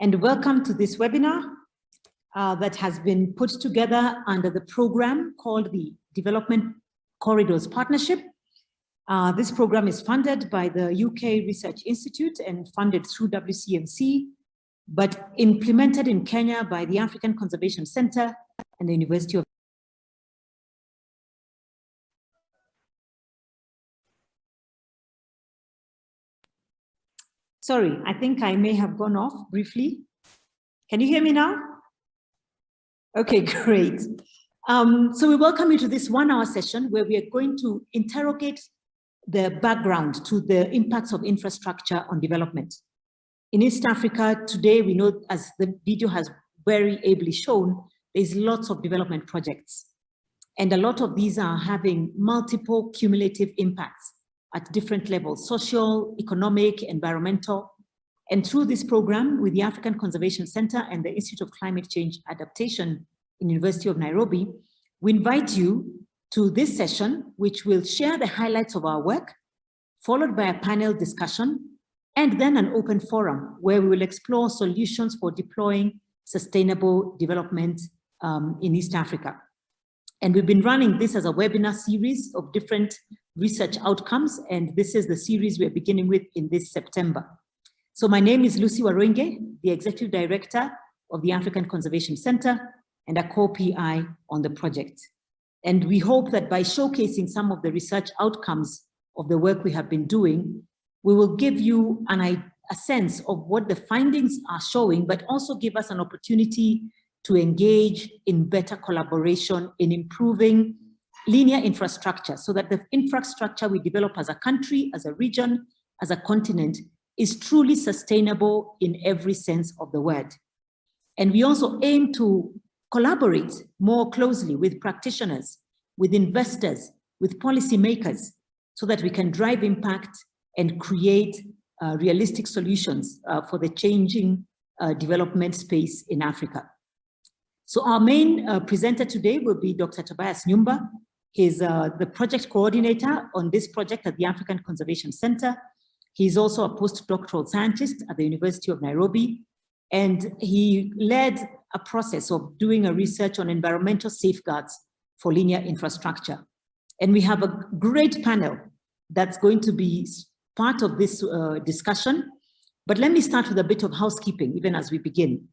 and welcome to this webinar that has been put together under the program called the Development Corridors Partnership. This program is funded by the UK Research Institute and funded through WCMC, but implemented in Kenya by the African Conservation Center and the University of Sorry, I think I may have gone off briefly. Can you hear me now? Okay, great. So we welcome you to this 1-hour session where we are going to interrogate the background to the impacts of infrastructure on development. In East Africa today, we know, as the video has very ably shown, there's lots of development projects. And a lot of these are having multiple cumulative impacts at different levels: social, economic, environmental. And through this program with the African Conservation Center and the Institute of Climate Change Adaptation in University of Nairobi, we invite you to this session, which will share the highlights of our work, followed by a panel discussion, and then an open forum where we will explore solutions for deploying sustainable development in East Africa. And we've been running this as a webinar series of different research outcomes, and this is the series we're beginning with in this September. So my name is Lucy Waroinge, the Executive Director of the African Conservation Center and a co-PI on the project. And we hope that by showcasing some of the research outcomes of the work we have been doing, we will give you a sense of what the findings are showing, but also give us an opportunity to engage in better collaboration in improving linear infrastructure so that the infrastructure we develop as a country, as a region, as a continent is truly sustainable in every sense of the word. And we also aim to collaborate more closely with practitioners, with investors, with policymakers, so that we can drive impact and create realistic solutions for the changing development space in Africa. So our main presenter today will be Dr. Tobias Nyumba. He's the project coordinator on this project at the African Conservation Center. He's also a postdoctoral scientist at the University of Nairobi, and he led a process of doing a research on environmental safeguards for linear infrastructure. And we have a great panel that's going to be part of this discussion. But let me start with a bit of housekeeping, even as we begin.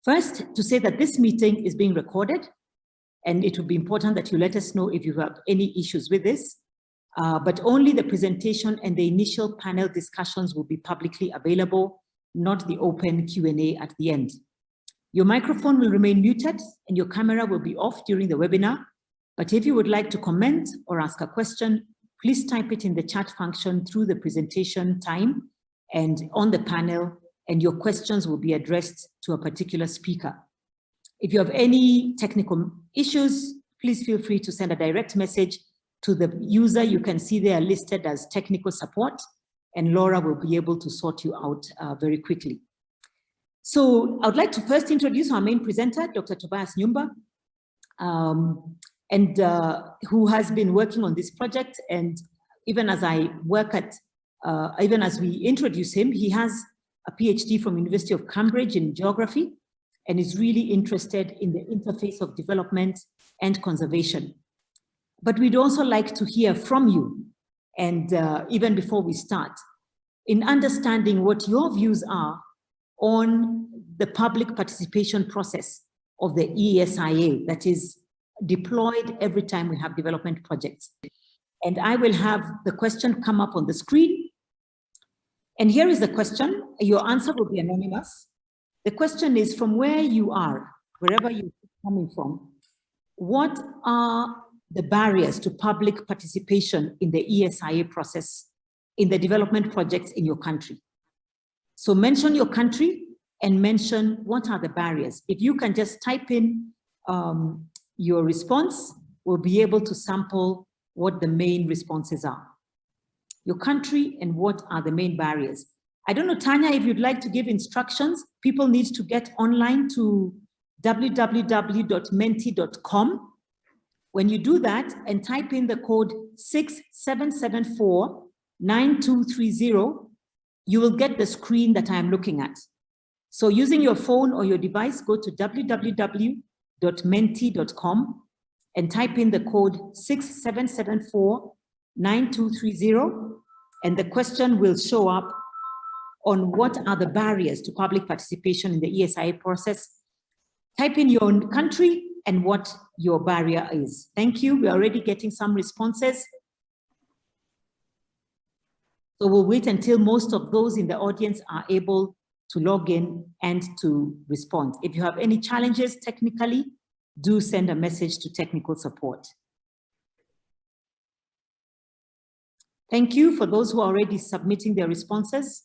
First, to say that this meeting is being recorded, and it would be important that you let us know if you have any issues with this, but only the presentation and the initial panel discussions will be publicly available, not the open Q&A at the end. Your microphone will remain muted and your camera will be off during the webinar, but if you would like to comment or ask a question, please type it in the chat function through the presentation time and on the panel, and your questions will be addressed to a particular speaker. If you have any technical issues, please feel free to send a direct message to the user. You can see they are listed as technical support, and Laura will be able to sort you out very quickly. So I would like to first introduce our main presenter, Dr. Tobias Nyumba, who has been working on this project. And even as we introduce him, he has a PhD from University of Cambridge in geography, and is really interested in the interface of development and conservation. But we'd also like to hear from you, and even before we start, in understanding what your views are on the public participation process of the ESIA that is deployed every time we have development projects. And I will have the question come up on the screen. And here is the question. Your answer will be anonymous. The question is, from where you are, wherever you're coming from, what are the barriers to public participation in the ESIA process in the development projects in your country? So mention your country and mention what are the barriers. If you can just type in your response, we'll be able to sample what the main responses are. Your country and what are the main barriers. I don't know, Tanya, if you'd like to give instructions. People need to get online to www.menti.com. When you do that and type in the code 67749230, you will get the screen that I'm looking at. So using your phone or your device, go to www.menti.com and type in the code 67749230, and the question will show up on what are the barriers to public participation in the ESIA process. Type in your own country and what your barrier is. Thank you. We're already getting some responses. So we'll wait until most of those in the audience are able to log in and to respond. If you have any challenges technically, do send a message to technical support. Thank you for those who are already submitting their responses.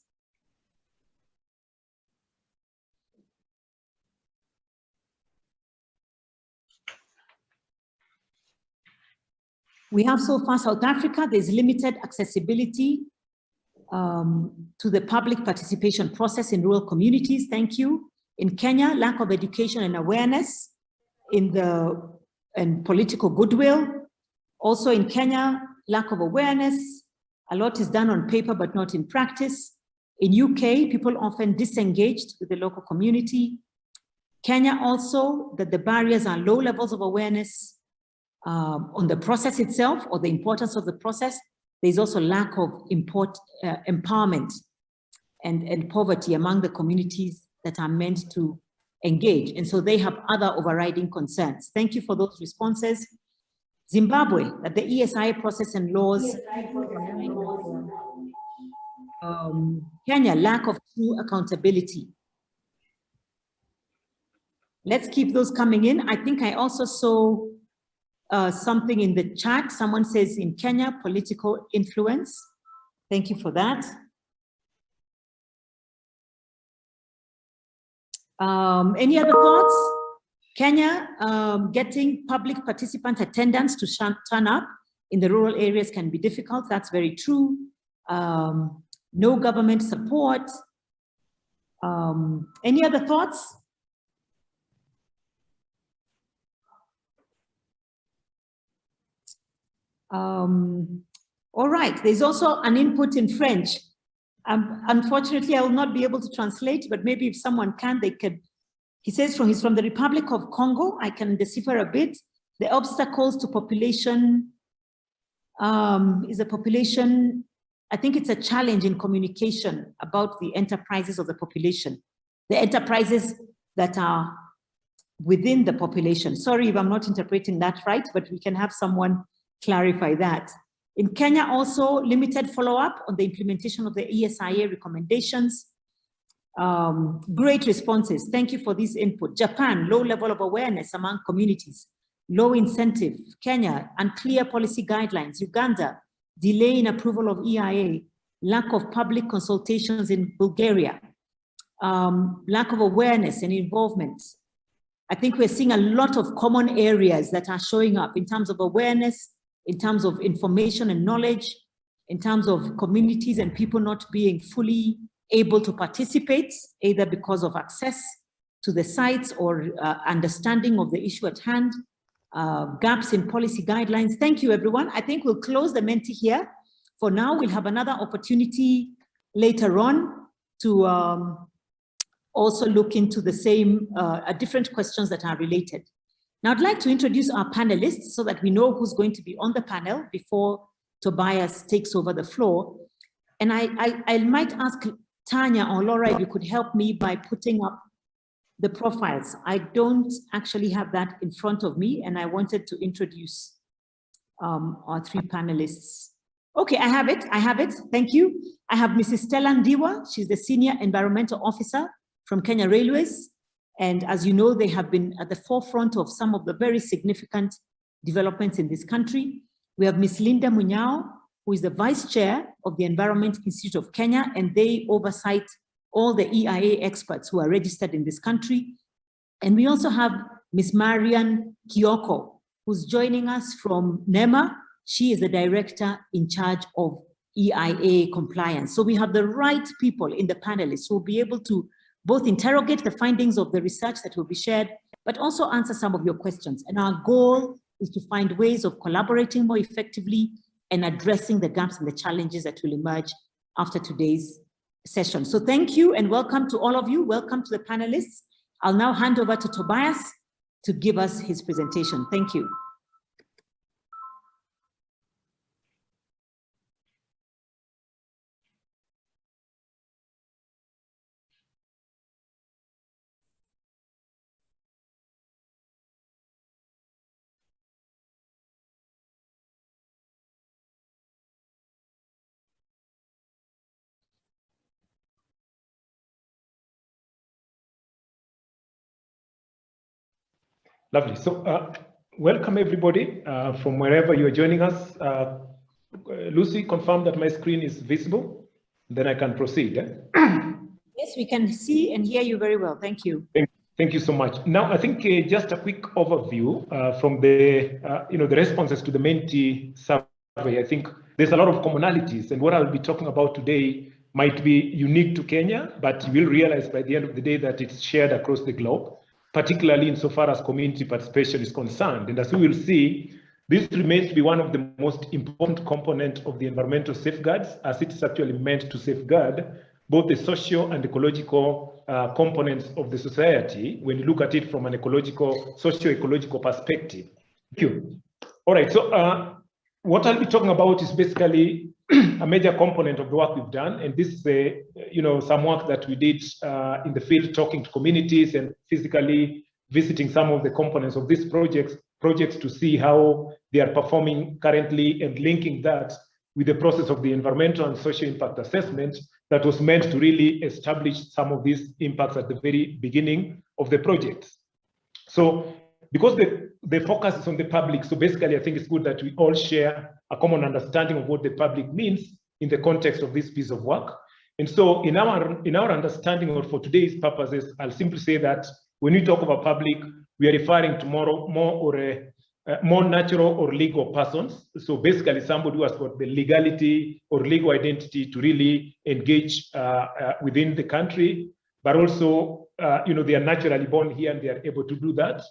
We have so far South Africa, there's limited accessibility to the public participation process in rural communities. Thank you. In Kenya, lack of education and awareness and political goodwill. Also in Kenya, lack of awareness. A lot is done on paper, but not in practice. In UK, people often disengaged with the local community. Kenya also, that the barriers are low levels of awareness on the process itself or the importance of the process. There's also lack of empowerment and poverty among the communities that are meant to engage. And so they have other overriding concerns. Thank you for those responses. Zimbabwe, that the ESIA process and laws. Kenya, lack of true accountability. Let's keep those coming in. I think I also saw something in the chat. Someone says in Kenya, political influence. Thank you for that. Any other thoughts? Kenya, getting public participant attendance to turn up in the rural areas can be difficult. That's very true. No government support. Any other thoughts? All right, there's also an input in French. Unfortunately, I will not be able to translate, but maybe if someone can, they could. He says he's from the Republic of Congo. I can decipher a bit. The obstacles to population is a population, I think it's a challenge in communication about the enterprises of the population, the enterprises that are within the population. Sorry if I'm not interpreting that right, but we can have someone clarify that. In Kenya also, limited follow-up on the implementation of the ESIA recommendations. Great responses. Thank you for this input. Japan, low level of awareness among communities, low incentive. Kenya, unclear policy guidelines. Uganda, delay in approval of EIA, lack of public consultations in Bulgaria, lack of awareness and involvement. I think we're seeing a lot of common areas that are showing up in terms of awareness, in terms of information and knowledge, in terms of communities and people not being fully able to participate, either because of access to the sites or understanding of the issue at hand, gaps in policy guidelines. Thank you, everyone. I think we'll close the Menti here. For now, we'll have another opportunity later on to also look into the same, different questions that are related. Now, I'd like to introduce our panelists so that we know who's going to be on the panel before Tobias takes over the floor. And I might ask Tanya or Laura if you could help me by putting up the profiles. I don't actually have that in front of me, and I wanted to introduce our three panelists. Okay, I have it, thank you. I have Mrs. Stella Ndiwa. She's the Senior Environmental Officer from Kenya Railways. And as you know, they have been at the forefront of some of the very significant developments in this country. We have Ms. Linda Munyao, who is the Vice Chair of the Environment Institute of Kenya, and they oversight all the EIA experts who are registered in this country. And we also have Ms. Marian Kioko, who's joining us from NEMA. She is the Director in charge of EIA compliance. So we have the right people in the panelists who will be able to both interrogate the findings of the research that will be shared, but also answer some of your questions. And our goal is to find ways of collaborating more effectively and addressing the gaps and the challenges that will emerge after today's session. So thank you and welcome to all of you. Welcome to the panelists. I'll now hand over to Tobias to give us his presentation. Thank you. Lovely. So welcome everybody from wherever you're joining us. Lucy, confirm that my screen is visible, then I can proceed. Yes, we can see and hear you very well. Thank you. Thank you so much. Now, I think just a quick overview from the the responses to the Menti survey. I think there's a lot of commonalities, and what I'll be talking about today might be unique to Kenya, but you will realize by the end of the day that it's shared across the globe, particularly insofar as community participation is concerned. And as we will see, this remains to be one of the most important components of the environmental safeguards, as it is actually meant to safeguard both the social and ecological components of the society when you look at it from an socio-ecological perspective. Thank you. All right, so what I'll be talking about is basically a major component of the work we've done, and this is some work that we did in the field, talking to communities and physically visiting some of the components of these projects to see how they are performing currently, and linking that with the process of the environmental and social impact assessment that was meant to really establish some of these impacts at the very beginning of the project. So because the focus is on the public, so basically I think it's good that we all share a common understanding of what the public means in the context of this piece of work. And so in our understanding, or for today's purposes, I'll simply say that when we talk about public, we are referring to more natural or legal persons. So basically somebody who has got the legality or legal identity to really engage within the country, but also they are naturally born here and they are able to do that.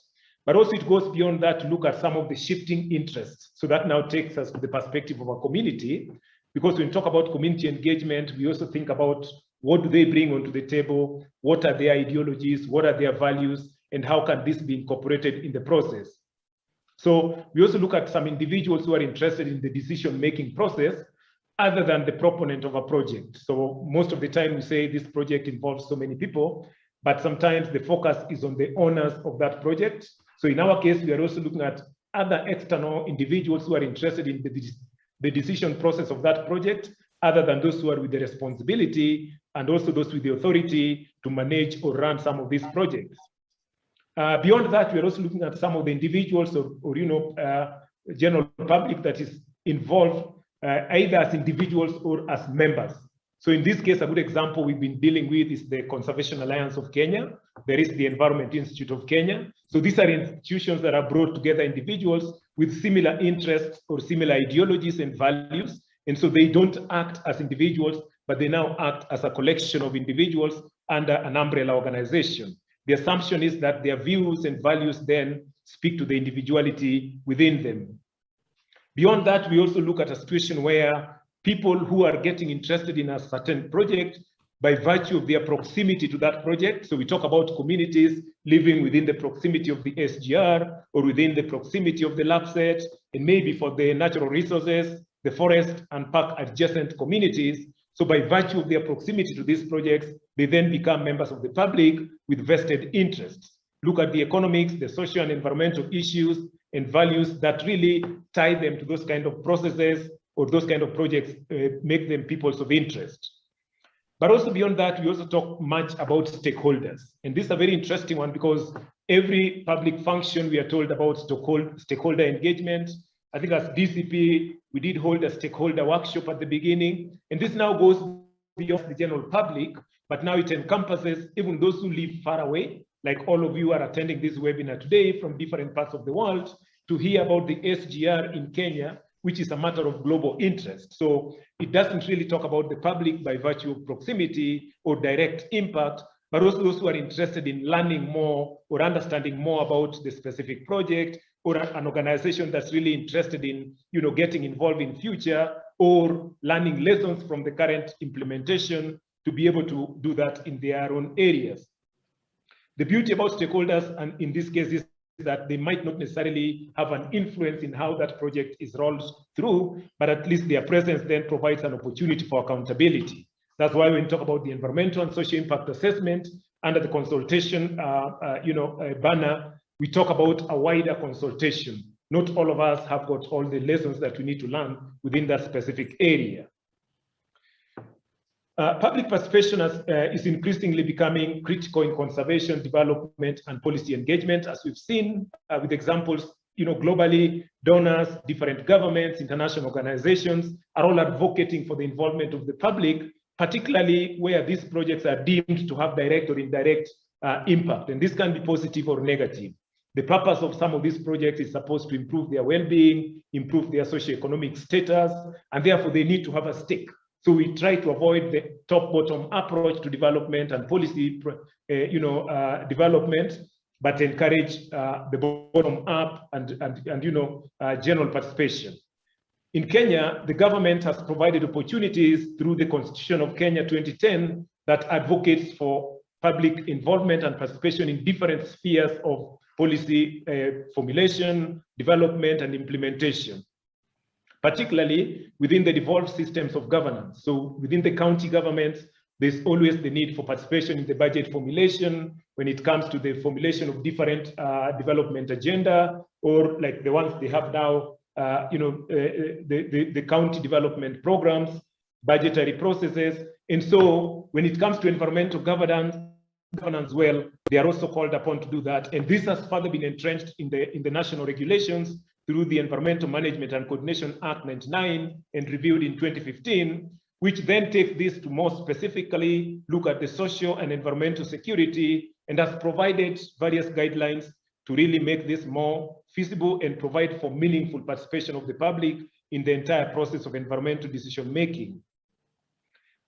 But also it goes beyond that to look at some of the shifting interests. So that now takes us to the perspective of a community, because when we talk about community engagement, we also think about what do they bring onto the table, what are their ideologies, what are their values, and how can this be incorporated in the process. So we also look at some individuals who are interested in the decision-making process other than the proponent of a project. So most of the time we say this project involves so many people, but sometimes the focus is on the owners of that project. So in our case, we are also looking at other external individuals who are interested in the decision process of that project, other than those who are with the responsibility and also those with the authority to manage or run some of these projects. Beyond that, we are also looking at some of the individuals or general public that is involved either as individuals or as members. So in this case, a good example we've been dealing with is the Conservation Alliance of Kenya. There is the Environment Institute of Kenya. So these are institutions that have brought together individuals with similar interests or similar ideologies and values. And so they don't act as individuals, but they now act as a collection of individuals under an umbrella organization. The assumption is that their views and values then speak to the individuality within them. Beyond that, we also look at a situation where people who are getting interested in a certain project by virtue of their proximity to that project. So we talk about communities living within the proximity of the SGR or within the proximity of the LAPSET, and maybe for the natural resources, the forest and park adjacent communities. So by virtue of their proximity to these projects, they then become members of the public with vested interests. Look at the economics, the social and environmental issues and values that really tie them to those kind of processes or those kind of projects, make them peoples of interest. But also beyond that, we also talk much about stakeholders. And this is a very interesting one because every public function, we are told about stakeholder engagement. I think as DCP, we did hold a stakeholder workshop at the beginning. And this now goes beyond the general public, but now it encompasses even those who live far away, like all of you are attending this webinar today from different parts of the world to hear about the SGR in Kenya, which is a matter of global interest. So it doesn't really talk about the public by virtue of proximity or direct impact, but also those who are interested in learning more or understanding more about the specific project, or an organization that's really interested in getting involved in future or learning lessons from the current implementation to be able to do that in their own areas. The beauty about stakeholders, and in this case, is that they might not necessarily have an influence in how that project is rolled through, but at least their presence then provides an opportunity for accountability. That's why when we talk about the environmental and social impact assessment under the consultation banner, we talk about a wider consultation. Not all of us have got all the lessons that we need to learn within that specific area. Public participation is increasingly becoming critical in conservation, development, and policy engagement, as we've seen with examples, globally, donors, different governments, international organizations are all advocating for the involvement of the public, particularly where these projects are deemed to have direct or indirect impact. And this can be positive or negative. The purpose of some of these projects is supposed to improve their well-being, improve their socioeconomic status, and therefore they need to have a stake. So we try to avoid the top-bottom approach to development and policy, development, but encourage the bottom-up and general participation. In Kenya, the government has provided opportunities through the Constitution of Kenya 2010 that advocates for public involvement and participation in different spheres of policy formulation, development, and implementation, particularly within the devolved systems of governance. So within the county governments, there's always the need for participation in the budget formulation when it comes to the formulation of different development agenda, or like the ones they have now, the county development programs, budgetary processes. And so when it comes to environmental governance, well, they are also called upon to do that. And this has further been entrenched in the national regulations through the Environmental Management and Coordination Act 99 and reviewed in 2015, which then takes this to more specifically look at the social and environmental security and has provided various guidelines to really make this more feasible and provide for meaningful participation of the public in the entire process of environmental decision making.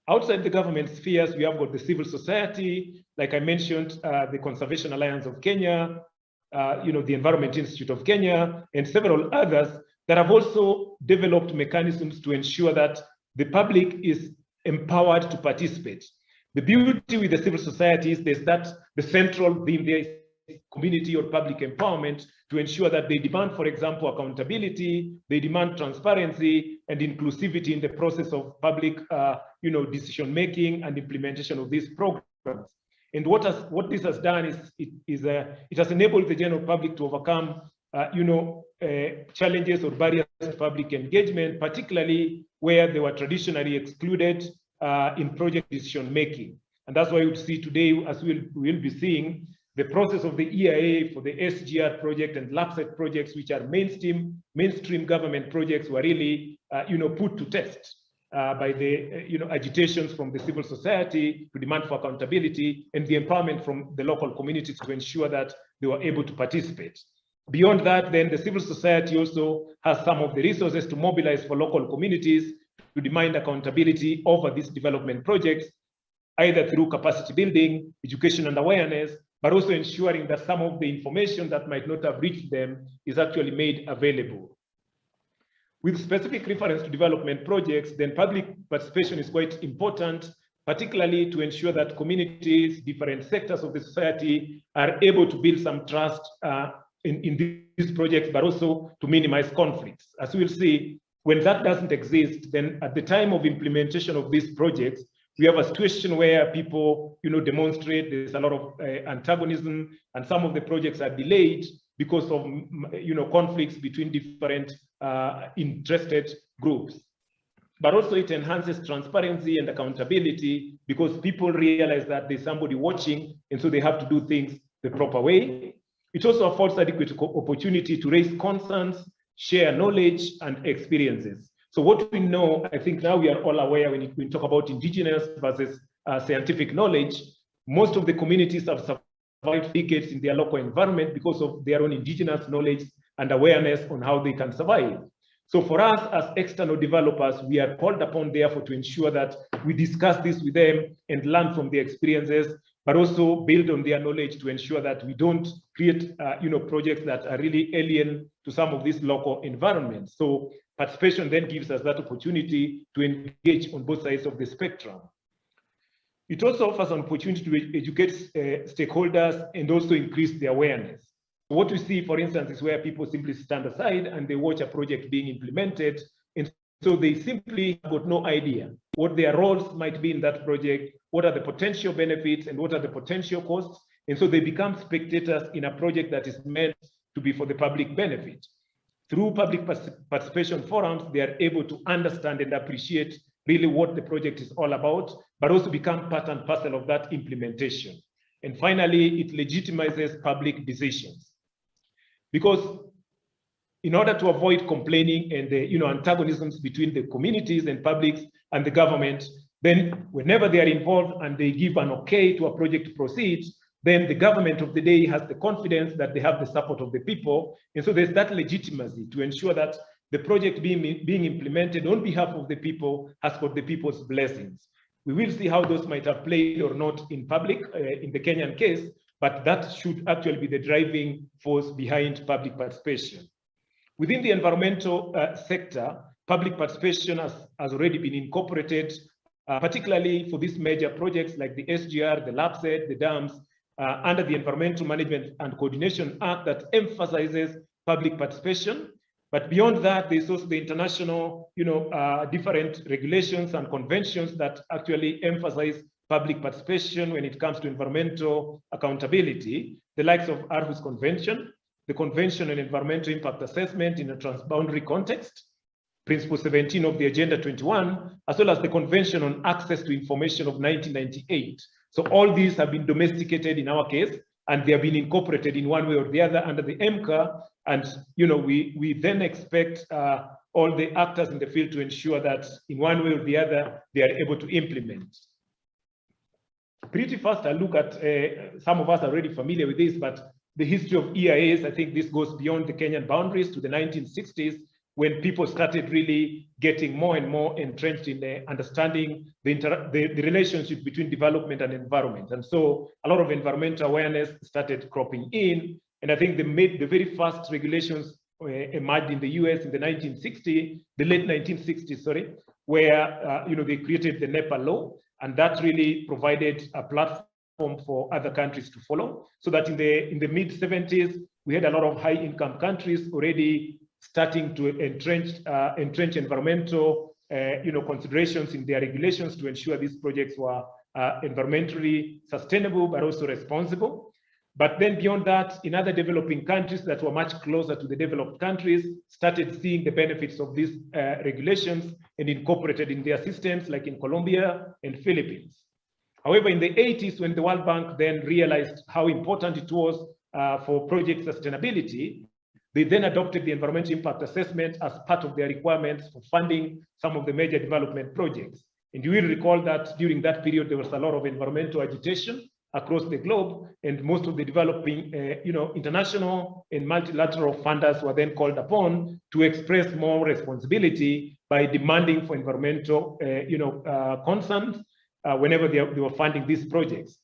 Outside the government spheres, we have got the civil society, like I mentioned, the Conservation Alliance of Kenya, the Environment Institute of Kenya, and several others that have also developed mechanisms to ensure that the public is empowered to participate. The beauty with the civil society is that the central theme there is community or public empowerment to ensure that they demand, for example, accountability, they demand transparency and inclusivity in the process of public decision making and implementation of these programs. And what this has done is it has enabled the general public to overcome challenges or barriers to public engagement, particularly where they were traditionally excluded in project decision making. And that's why you see today, as we'll be seeing, the process of the EIA for the SGR project and LAPSET projects, which are mainstream government projects, were really put to test by the agitations from the civil society to demand for accountability and the empowerment from the local communities to ensure that they were able to participate. Beyond that, then the civil society also has some of the resources to mobilize for local communities to demand accountability over these development projects, either through capacity building, education and awareness, but also ensuring that some of the information that might not have reached them is actually made available. With specific reference to development projects, then public participation is quite important, particularly to ensure that communities, different sectors of the society are able to build some trust in these projects, but also to minimize conflicts. As we'll see, when that doesn't exist, then at the time of implementation of these projects, we have a situation where people, demonstrate, there's a lot of antagonism, and some of the projects are delayed because of, conflicts between different interested groups. But also it enhances transparency and accountability because people realize that there's somebody watching, and so they have to do things the proper way. It also affords adequate opportunity to raise concerns, share knowledge and experiences. So what we know, I think now we are all aware when we talk about indigenous versus scientific knowledge, most of the communities have survived decades in their local environment because of their own indigenous knowledge and awareness on how they can survive. So for us as external developers, we are called upon therefore to ensure that we discuss this with them and learn from their experiences, but also build on their knowledge to ensure that we don't create projects that are really alien to some of these local environments. So participation then gives us that opportunity to engage on both sides of the spectrum. It also offers an opportunity to educate stakeholders and also increase the awareness. What we see, for instance, is where people simply stand aside and they watch a project being implemented, and so they simply got no idea what their roles might be in that project, what are the potential benefits and what are the potential costs, and so they become spectators in a project that is meant to be for the public benefit. Through public participation forums, they are able to understand and appreciate really what the project is all about, but also become part and parcel of that implementation. And finally, it legitimizes public decisions. Because in order to avoid complaining and antagonisms between the communities and publics and the government, then whenever they are involved and they give an okay to a project to proceed, then the government of the day has the confidence that they have the support of the people. And so there's that legitimacy to ensure that the project being implemented on behalf of the people has got the people's blessings. We will see how those might have played or not in public in the Kenyan case, but that should actually be the driving force behind public participation. Within the environmental sector, public participation has already been incorporated, particularly for these major projects like the SGR, the LAPSET, the dams, under the Environmental Management and Coordination Act that emphasizes public participation. But beyond that, there's also the international, different regulations and conventions that actually emphasize public participation when it comes to environmental accountability, the likes of Aarhus Convention, the Convention on Environmental Impact Assessment in a transboundary context, Principle 17 of the Agenda 21, as well as the Convention on Access to Information of 1998. So all these have been domesticated in our case, and they have been incorporated in one way or the other under the MCA. And we then expect all the actors in the field to ensure that in one way or the other, they are able to implement. Pretty fast, I look at, some of us are already familiar with this, but the history of EIAs, I think this goes beyond the Kenyan boundaries to the 1960s, when people started really getting more and more entrenched in understanding the relationship between development and environment. And so a lot of environmental awareness started cropping in. And I think they made the very first regulations emerged in the US in the late 1960s, sorry, where they created the NEPA law, and that really provided a platform for other countries to follow. So that in the mid 70s, we had a lot of high-income countries already starting to entrench environmental considerations in their regulations to ensure these projects were environmentally sustainable but also responsible. But then beyond that, in other developing countries that were much closer to the developed countries, started seeing the benefits of these regulations and incorporated in their systems, like in Colombia and Philippines. However, in the 80s, when the World Bank then realized how important it was for project sustainability, they then adopted the environmental impact assessment as part of their requirements for funding some of the major development projects. And you will recall that during that period, there was a lot of environmental agitation across the globe, and most of the developing, international and multilateral funders were then called upon to express more responsibility by demanding for environmental, concerns whenever they were funding these projects.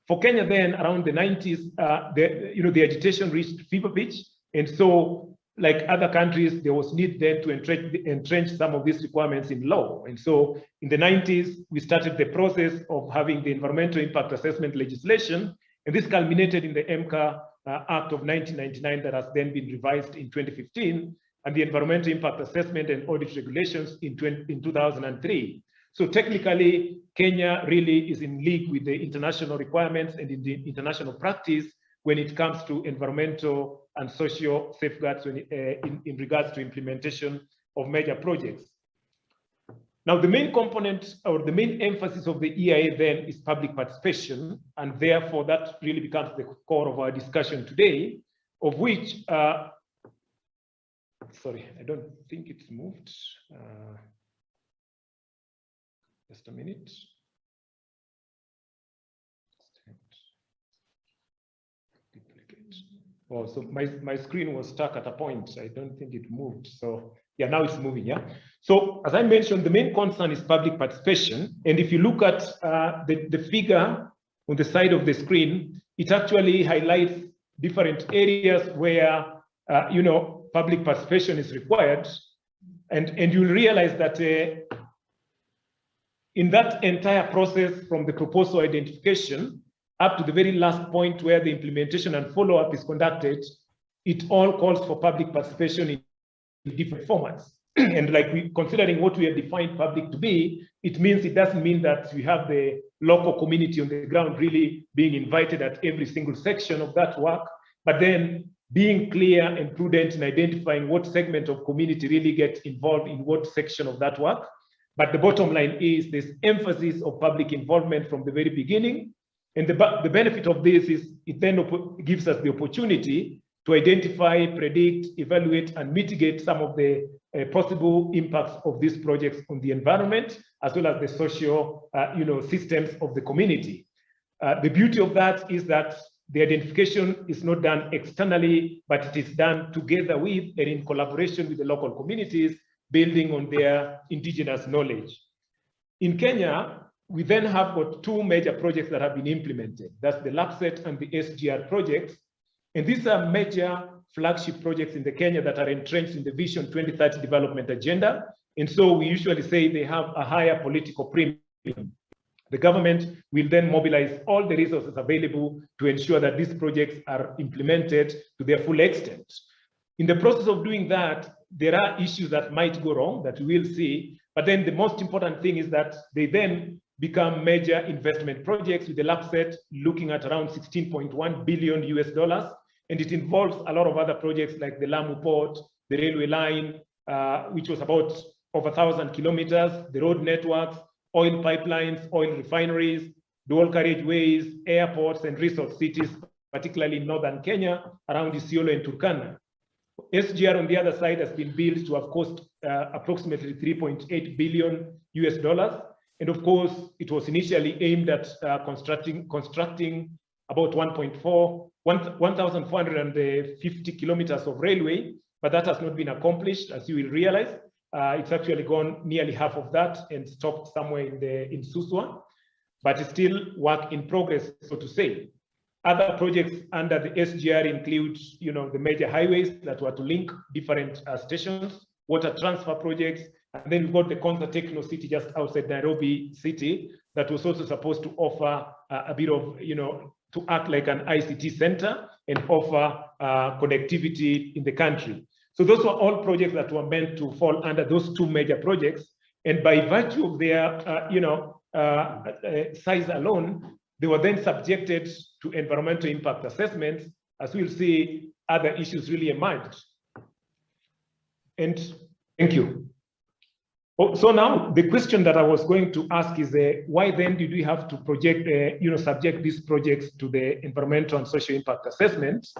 For Kenya then, around the 90s, the agitation reached fever pitch. And so, like other countries, there was need then to entrench some of these requirements in law. And so in the 90s, we started the process of having the environmental impact assessment legislation. And this culminated in the MCA Act of 1999 that has then been revised in 2015, and the environmental impact assessment and audit regulations in 2003. So technically, Kenya really is in league with the international requirements and in the international practice when it comes to environmental and social safeguards in regards to implementation of major projects. Now, the main component or the main emphasis of the EIA then is public participation, and therefore that really becomes the core of our discussion today, of which, sorry, I don't think it's moved. Just a minute. Oh, so my screen was stuck at a point. I don't think it moved. So yeah, now it's moving, yeah. So as I mentioned, the main concern is public participation. And if you look at the figure on the side of the screen, it actually highlights different areas where, public participation is required. And you'll realize that in that entire process, from the proposal identification up to the very last point where the implementation and follow-up is conducted, it all calls for public participation in different formats. And like considering what we have defined public to be, it means it doesn't mean that we have the local community on the ground really being invited at every single section of that work, but then being clear and prudent in identifying what segment of community really gets involved in what section of that work. But the bottom line is this emphasis of public involvement from the very beginning. And the benefit of this is it then gives us the opportunity to identify, predict, evaluate, and mitigate some of the possible impacts of these projects on the environment, as well as the social systems of the community. The beauty of that is that the identification is not done externally, but it is done together with and in collaboration with the local communities, building on their indigenous knowledge. In Kenya, we then have got two major projects that have been implemented. That's the LAPSET and the SGR projects. And these are major flagship projects in the Kenya that are entrenched in the Vision 2030 development agenda. And so we usually say they have a higher political premium. The government will then mobilize all the resources available to ensure that these projects are implemented to their full extent. In the process of doing that, there are issues that might go wrong that we will see, but then the most important thing is that they then become major investment projects, with the LAPSET looking at around $16.1 billion US, and it involves a lot of other projects like the Lamu Port, the railway line, which was about over 1,000 kilometers, the road networks, oil pipelines, oil refineries, dual carriageways, airports, and resort cities, particularly in northern Kenya, around Isiolo and Turkana. SGR, on the other side, has been built to have cost approximately $3.8 billion US. And of course, it was initially aimed at constructing about 1,450 kilometers of railway, but that has not been accomplished, as you will realize. It's actually gone nearly half of that and stopped somewhere in Suswa, but it's still work in progress, so to say. Other projects under the SGR include, the major highways that were to link different stations, water transfer projects, and then we've got the Konza Techno City just outside Nairobi City that was also supposed to offer a bit of, to act like an ICT center and offer connectivity in the country. So those were all projects that were meant to fall under those two major projects. And by virtue of their, size alone, they were then subjected to environmental impact assessments. As we'll see, other issues really emerged. And thank you. So now the question that I was going to ask is, why then did we have to subject these projects to the environmental and social impact assessments?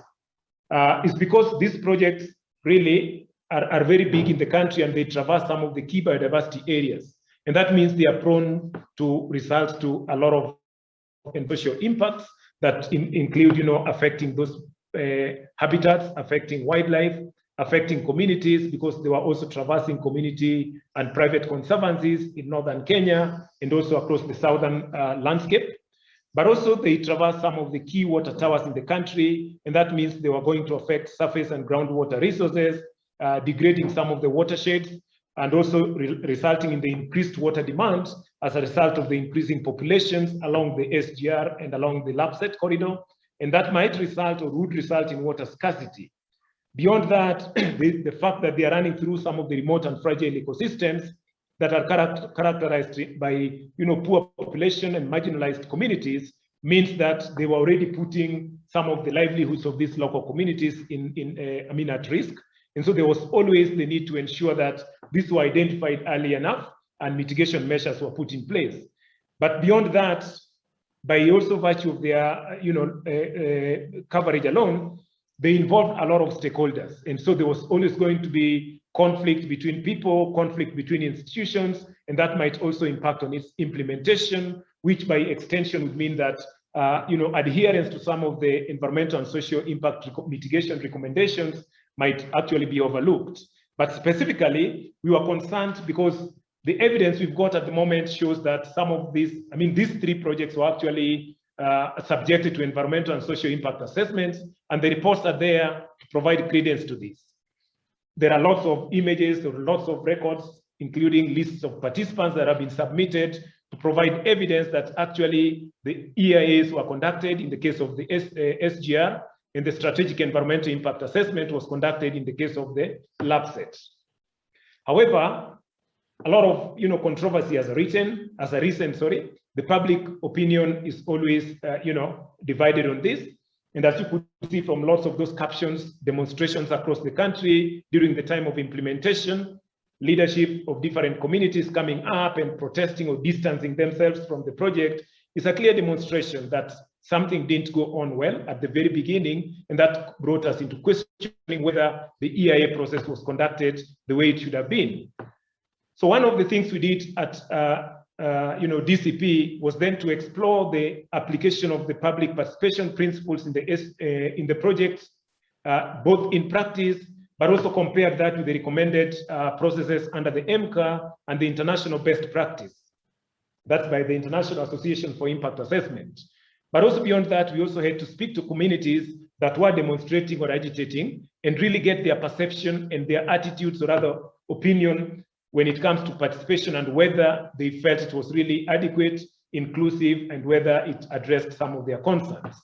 It's because these projects really are very big in the country and they traverse some of the key biodiversity areas. And that means they are prone to result to a lot of social impacts that include, affecting those habitats, affecting wildlife, affecting communities, because they were also traversing community and private conservancies in northern Kenya and also across the southern landscape. But also they traverse some of the key water towers in the country, and that means they were going to affect surface and groundwater resources, degrading some of the watersheds, and also resulting in the increased water demand as a result of the increasing populations along the SGR and along the LAPSET corridor, and that might result or would result in water scarcity. Beyond that, the fact that they are running through some of the remote and fragile ecosystems that are characterized by poor population and marginalized communities means that they were already putting some of the livelihoods of these local communities at risk. And so there was always the need to ensure that these were identified early enough and mitigation measures were put in place. But beyond that, by also virtue of their coverage alone, they involved a lot of stakeholders. And so there was always going to be conflict between people, conflict between institutions, and that might also impact on its implementation, which by extension would mean that adherence to some of the environmental and social impact mitigation recommendations might actually be overlooked. But specifically, we were concerned because the evidence we've got at the moment shows that some of these, these three projects were actually subjected to environmental and social impact assessments, and the reports are there to provide credence to this. There are lots of images, there are lots of records, including lists of participants that have been submitted to provide evidence that actually the EIAs were conducted in the case of the SGR, and the strategic environmental impact assessment was conducted in the case of the LAPSET. However, a lot of controversy has arisen. The public opinion is always divided on this. And as you could see from lots of those captions, demonstrations across the country during the time of implementation, leadership of different communities coming up and protesting or distancing themselves from the project is a clear demonstration that something didn't go on well at the very beginning, and that brought us into questioning whether the EIA process was conducted the way it should have been. So one of the things we did at DCP was then to explore the application of the public participation principles in the project, both in practice, but also compare that with the recommended processes under the MCA and the international best practice. That's by the International Association for Impact Assessment. But also beyond that, we also had to speak to communities that were demonstrating or agitating and really get their perception and their attitudes or rather opinion when it comes to participation and whether they felt it was really adequate, inclusive, and whether it addressed some of their concerns.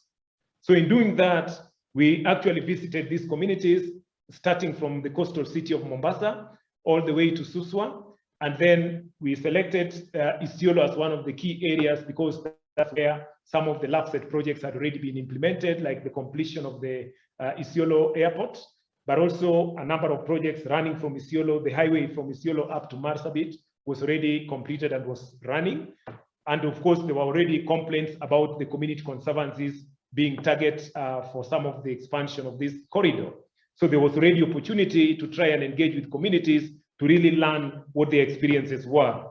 So in doing that, we actually visited these communities, starting from the coastal city of Mombasa, all the way to Suswa. And then we selected Isiolo as one of the key areas because that's where some of the LAPSET projects had already been implemented, like the completion of the Isiolo airport, but also a number of projects running from Isiolo. The highway from Isiolo up to Marsabit was already completed and was running. And of course, there were already complaints about the community conservancies being targets for some of the expansion of this corridor. So there was already opportunity to try and engage with communities to really learn what their experiences were.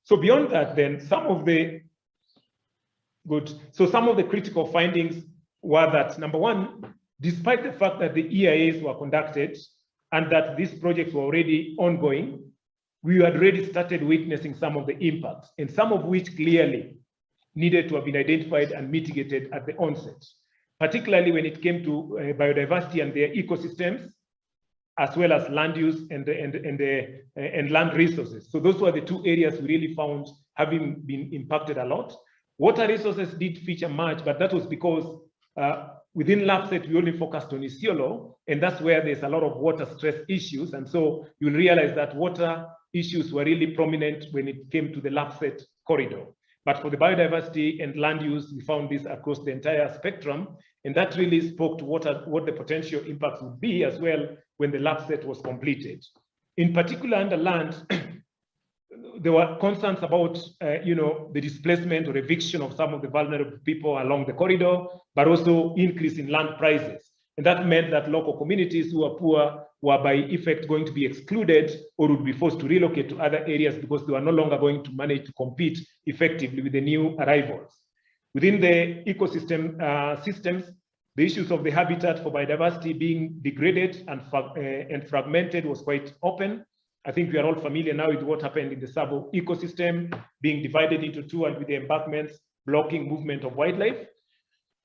So beyond that, then some of the critical findings were that, number one, despite the fact that the EIAs were conducted and that these projects were already ongoing, we had already started witnessing some of the impacts, and some of which clearly needed to have been identified and mitigated at the onset, particularly when it came to biodiversity and their ecosystems, as well as land use and land resources. So those were the two areas we really found having been impacted a lot. Water resources did feature much, but that was because within LAPSET, we only focused on Isiolo, and that's where there's a lot of water stress issues. And so you'll realize that water issues were really prominent when it came to the LAPSET corridor. But for the biodiversity and land use, we found this across the entire spectrum, and that really spoke to what the potential impacts would be as well when the LAPSET was completed. In particular, under land, there were concerns about the displacement or eviction of some of the vulnerable people along the corridor, but also increase in land prices. And that meant that local communities who are poor were by effect going to be excluded or would be forced to relocate to other areas because they were no longer going to manage to compete effectively with the new arrivals. Within the ecosystem systems, the issues of the habitat for biodiversity being degraded and fragmented was quite open. I think we are all familiar now with what happened in the Savo ecosystem, being divided into two and with the embankments blocking movement of wildlife.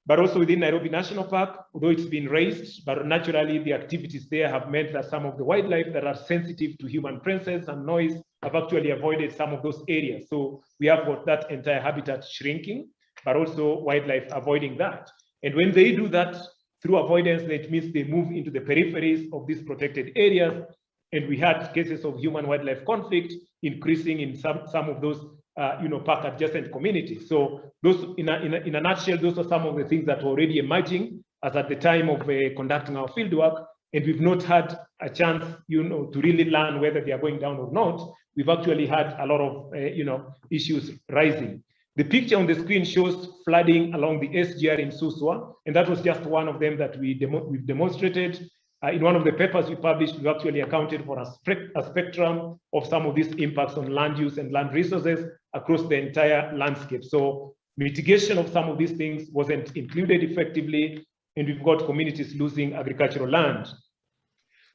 But also within Nairobi National Park, although it's been raised, but naturally the activities there have meant that some of the wildlife that are sensitive to human presence and noise have actually avoided some of those areas. So we have got that entire habitat shrinking, but also wildlife avoiding that. And when they do that through avoidance, that means they move into the peripheries of these protected areas. And we had cases of human-wildlife conflict increasing in some of those park adjacent communities. So those, in a nutshell, those are some of the things that were already emerging as at the time of conducting our fieldwork, and we've not had a chance, to really learn whether they are going down or not. We've actually had a lot of, issues rising. The picture on the screen shows flooding along the SGR in Suswa, and that was just one of them that we've demonstrated. In one of the papers we published, we've actually accounted for a spectrum of some of these impacts on land use and land resources across the entire landscape. So mitigation of some of these things wasn't included effectively, and we've got communities losing agricultural land.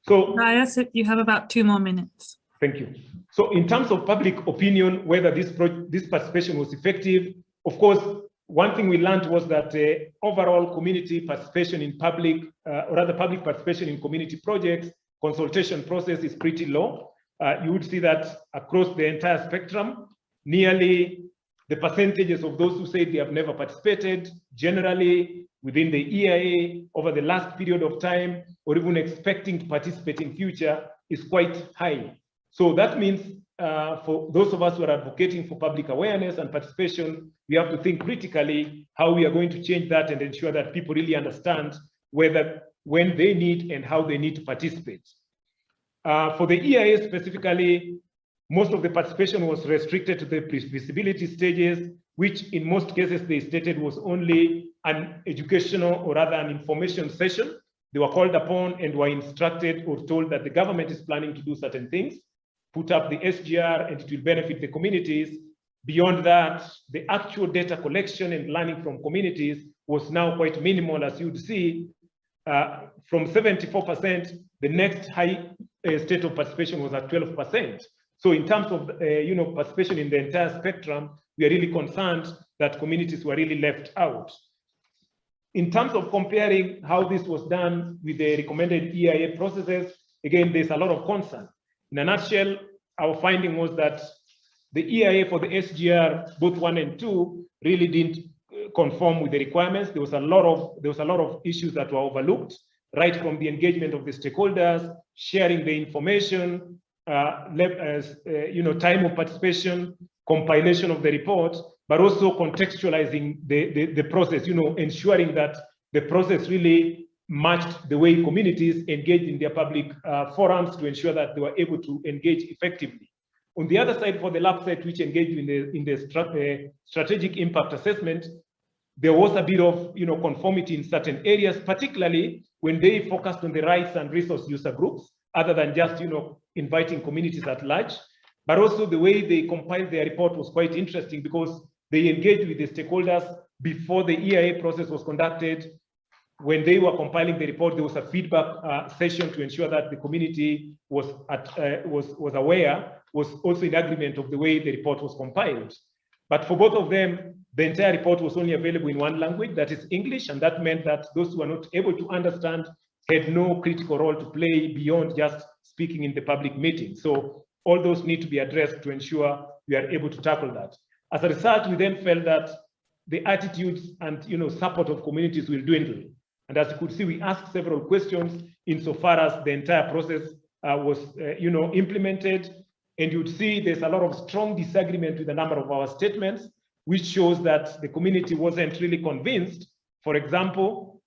So Tobias, you have about 2 more minutes. Thank you. So in terms of public opinion, whether this participation was effective, of course, one thing we learned was that overall community participation in public participation in community projects, consultation process is pretty low. You would see that across the entire spectrum, nearly the percentages of those who said they have never participated, generally within the EIA over the last period of time, or even expecting to participate in future, is quite high. So that means for those of us who are advocating for public awareness and participation, we have to think critically how we are going to change that and ensure that people really understand whether, when they need and how they need to participate. For the EIA specifically, most of the participation was restricted to the feasibility stages, which in most cases they stated was only an educational or rather an information session. They were called upon and were instructed or told that the government is planning to do certain things, put up the SGR, and it will benefit the communities. Beyond that, the actual data collection and learning from communities was now quite minimal, as you'd see. From 74%, the next high state of participation was at 12%. So in terms of participation in the entire spectrum, we are really concerned that communities were really left out. In terms of comparing how this was done with the recommended EIA processes, again, there's a lot of concern. In a nutshell, our finding was that the EIA for the SGR, both 1 and 2, really didn't conform with the requirements. There was a lot of issues that were overlooked, right from the engagement of the stakeholders, sharing the information, time of participation, compilation of the report, but also contextualizing the process, ensuring that the process really matched the way communities engaged in their public forums to ensure that they were able to engage effectively. On the other side, for the lab set, which engaged in the strategic impact assessment, there was a bit of conformity in certain areas, particularly when they focused on the rights and resource user groups, other than just inviting communities at large. But also the way they compiled their report was quite interesting because they engaged with the stakeholders before the EIA process was conducted. When they were compiling the report, there was a feedback session to ensure that the community was aware, was also in agreement of the way the report was compiled. But for both of them, the entire report was only available in one language, that is English, and that meant that those who were not able to understand had no critical role to play beyond just speaking in the public meeting. So all those need to be addressed to ensure we are able to tackle that. As a result, we then felt that the attitudes and support of communities will dwindle. And as you could see, we asked several questions insofar as the entire process was implemented. And you'd see there's a lot of strong disagreement with a number of our statements, which shows that the community wasn't really convinced, for example,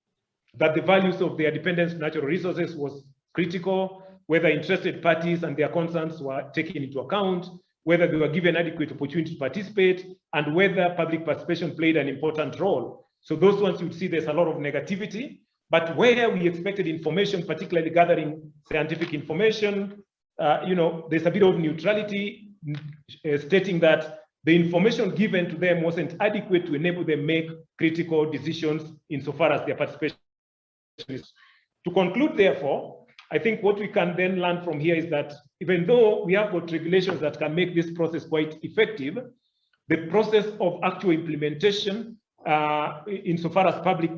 that the values of their dependence on natural resources was critical, whether interested parties and their concerns were taken into account, whether they were given adequate opportunity to participate, and whether public participation played an important role. So those ones you'd see there's a lot of negativity, but where we expected information, particularly gathering scientific information, there's a bit of neutrality, stating that the information given to them wasn't adequate to enable them make critical decisions insofar as their participation is. To conclude, therefore, I think what we can then learn from here is that even though we have got regulations that can make this process quite effective, the process of actual implementation, insofar as public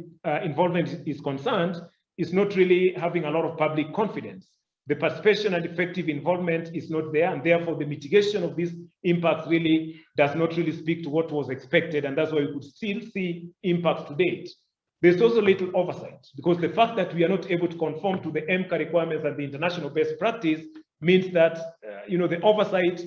involvement is concerned, is not really having a lot of public confidence. The participation and effective involvement is not there, and therefore the mitigation of these impacts really does not really speak to what was expected, and that's why we could still see impacts to date. There's also little oversight, because the fact that we are not able to conform to the MCA requirements and the international best practice means that the oversight,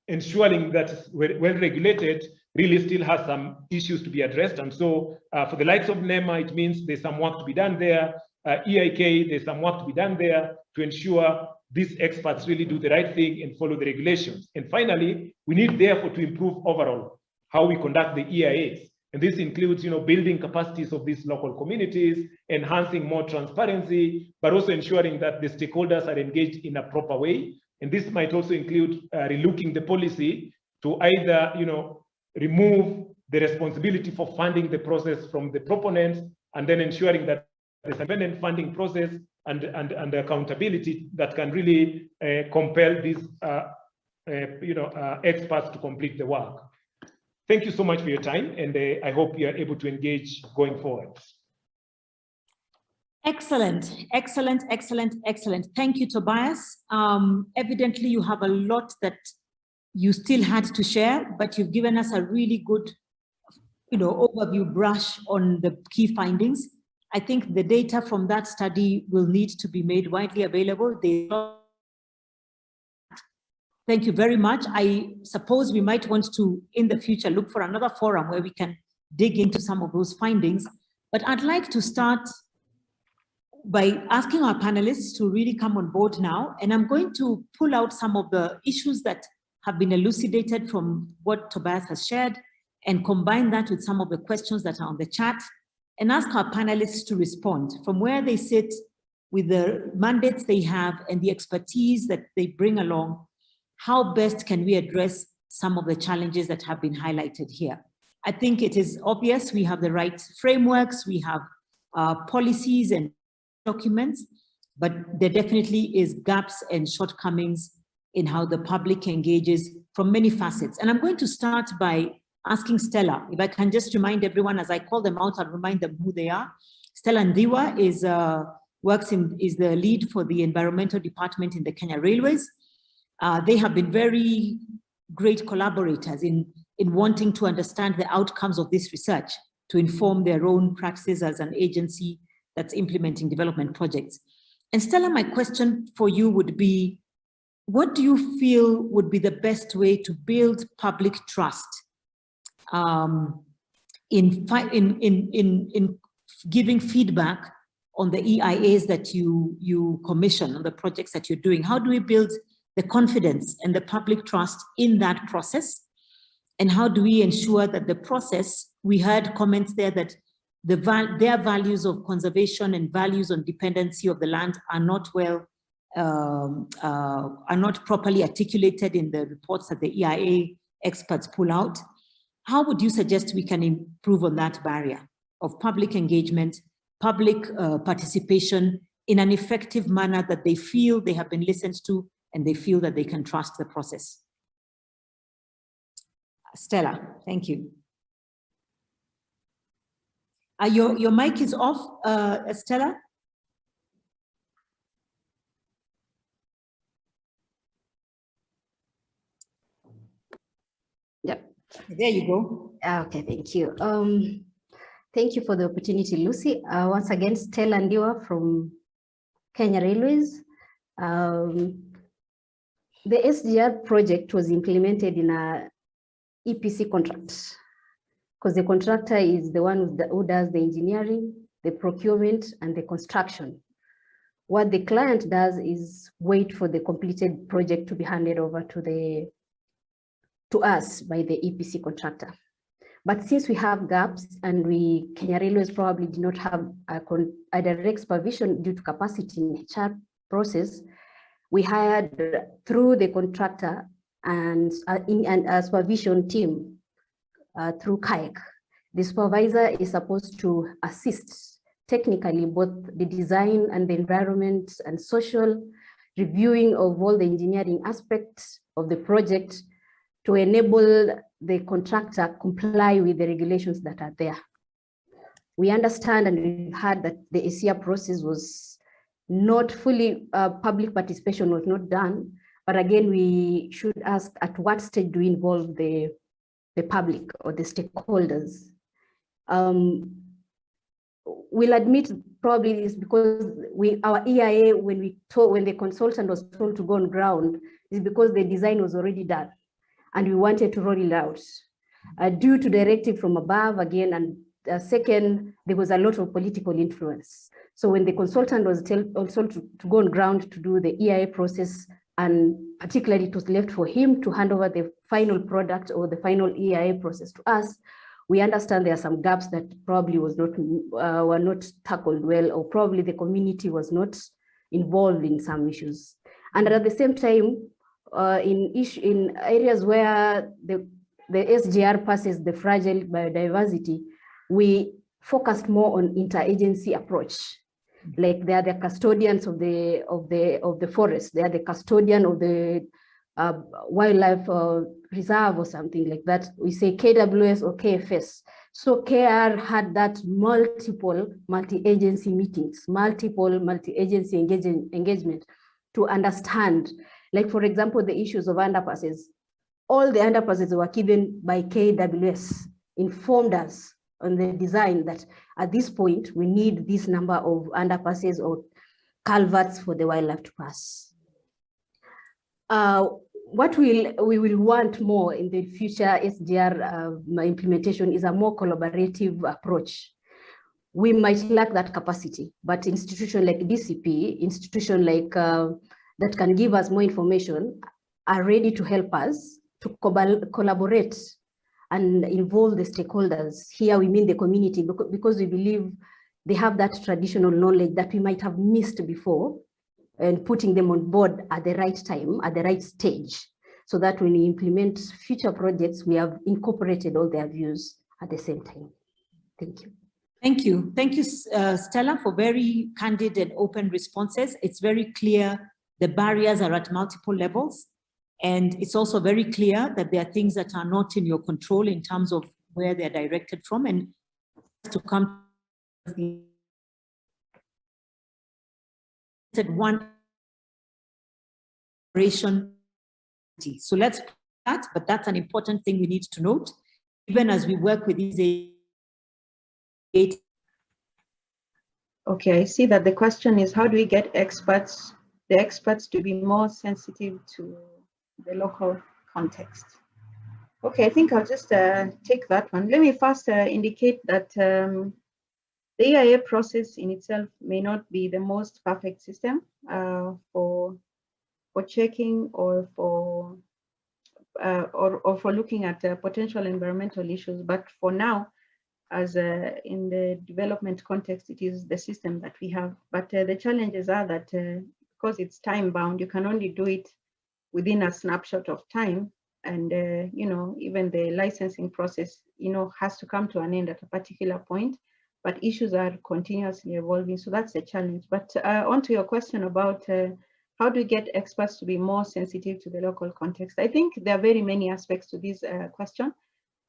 ensuring that it's well regulated really still has some issues to be addressed. And so for the likes of NEMA, it means there's some work to be done there. EIK, there's some work to be done there to ensure these experts really do the right thing and follow the regulations. And finally, we need therefore to improve overall how we conduct the EIAs. And this includes, building capacities of these local communities, enhancing more transparency, but also ensuring that the stakeholders are engaged in a proper way. And this might also include relooking the policy to either, remove the responsibility for funding the process from the proponents, and then ensuring that there's an independent funding process and accountability that can really compel these, experts to complete the work. Thank you so much for your time, and I hope you are able to engage going forward. Excellent, excellent, excellent, excellent. Thank you, Tobias. Evidently, you have a lot that you still had to share, but you've given us a really good, overview brush on the key findings. I think the data from that study will need to be made widely available. Thank you very much. I suppose we might want to, in the future, look for another forum where we can dig into some of those findings. But I'd like to start by asking our panelists to really come on board now. And I'm going to pull out some of the issues that have been elucidated from what Tobias has shared and combine that with some of the questions that are on the chat and ask our panelists to respond from where they sit with the mandates they have and the expertise that they bring along. How best can we address some of the challenges that have been highlighted here? I think it is obvious we have the right frameworks, we have policies and documents, but there definitely is gaps and shortcomings in how the public engages from many facets. And I'm going to start by asking Stella, if I can just remind everyone as I call them out, I'll remind them who they are. Stella Nyumba is the lead for the environmental department in the Kenya Railways. They have been very great collaborators in wanting to understand the outcomes of this research to inform their own practices as an agency that's implementing development projects. And Stella, my question for you would be, what do you feel would be the best way to build public trust in giving feedback on the EIAs that you commission, on the projects that you're doing? How do we build the confidence and the public trust in that process? And how do we ensure that the process, we heard comments there that their values of conservation and values on dependency of the land are not are not properly articulated in the reports that the EIA experts pull out? How would you suggest we can improve on that barrier of public engagement, public participation in an effective manner that they feel they have been listened to and they feel that they can trust the process? Stella, thank you. Your mic is off, Stella. Yep. There you go. Okay, thank you. Thank you for the opportunity, Lucy. Once again, Stella Nyumba from Kenya Railways. The SGR project was implemented in a EPC contract, because the contractor is the one who does the engineering, the procurement, and the construction. What the client does is wait for the completed project to be handed over to us by the EPC contractor. But since we have gaps and Kenya Railways probably did not have a direct supervision due to capacity in the HR process, we hired through the contractor and a supervision team through KAYAK. The supervisor is supposed to assist technically both the design and the environment and social reviewing of all the engineering aspects of the project to enable the contractor comply with the regulations that are there. We understand and we've heard that the ACR process was not fully, public participation was not done, but again, we should ask at what stage do we involve the public or the stakeholders? We'll admit probably it's because our EIA, when the consultant was told to go on ground, is because the design was already done and we wanted to roll it out. Due to directive from above again, and second, there was a lot of political influence. So when the consultant was also to go on ground to do the EIA process, and particularly it was left for him to hand over the final product or the final EIA process to us, we understand there are some gaps that probably were not tackled well, or probably the community was not involved in some issues. And at the same time, in areas where the SGR passes the fragile biodiversity, we focused more on interagency approach. Like they are the custodians of the forest, they are the custodian of the wildlife reserve or something like that. We say KWS or KFS. So KR had that multiple multi-agency meetings, multiple multi-agency engagement to understand, like for example, the issues of underpasses. All the underpasses were given by KWS, informed us on the design that at this point, we need this number of underpasses or culverts for the wildlife to pass. What we will want more in the future SDR implementation is a more collaborative approach. We might lack that capacity, but institutions like DCP, institutions like that can give us more information are ready to help us to collaborate and involve the stakeholders. Here we mean the community, because we believe they have that traditional knowledge that we might have missed before, and putting them on board at the right time, at the right stage, so that when we implement future projects, we have incorporated all their views at the same time. Thank you. Thank you. Thank you, Stella, for very candid and open responses. It's very clear the barriers are at multiple levels. And it's also very clear that there are things that are not in your control in terms of where they're directed from, and to come to one operation. So let's put that, but that's an important thing we need to note, even as we work with these 8. Okay, I see that the question is, how do we get the experts to be more sensitive to the local context? Okay, I think I'll just take that one. Let me first indicate that the EIA process in itself may not be the most perfect system for checking or for looking at potential environmental issues. But for now, as in the development context, it is the system that we have. But the challenges are that because it's time bound, you can only do it within a snapshot of time. And, you know, even the licensing process, you know, has to come to an end at a particular point, but issues are continuously evolving. So that's a challenge. But on to your question about how do we get experts to be more sensitive to the local context? I think there are very many aspects to this question,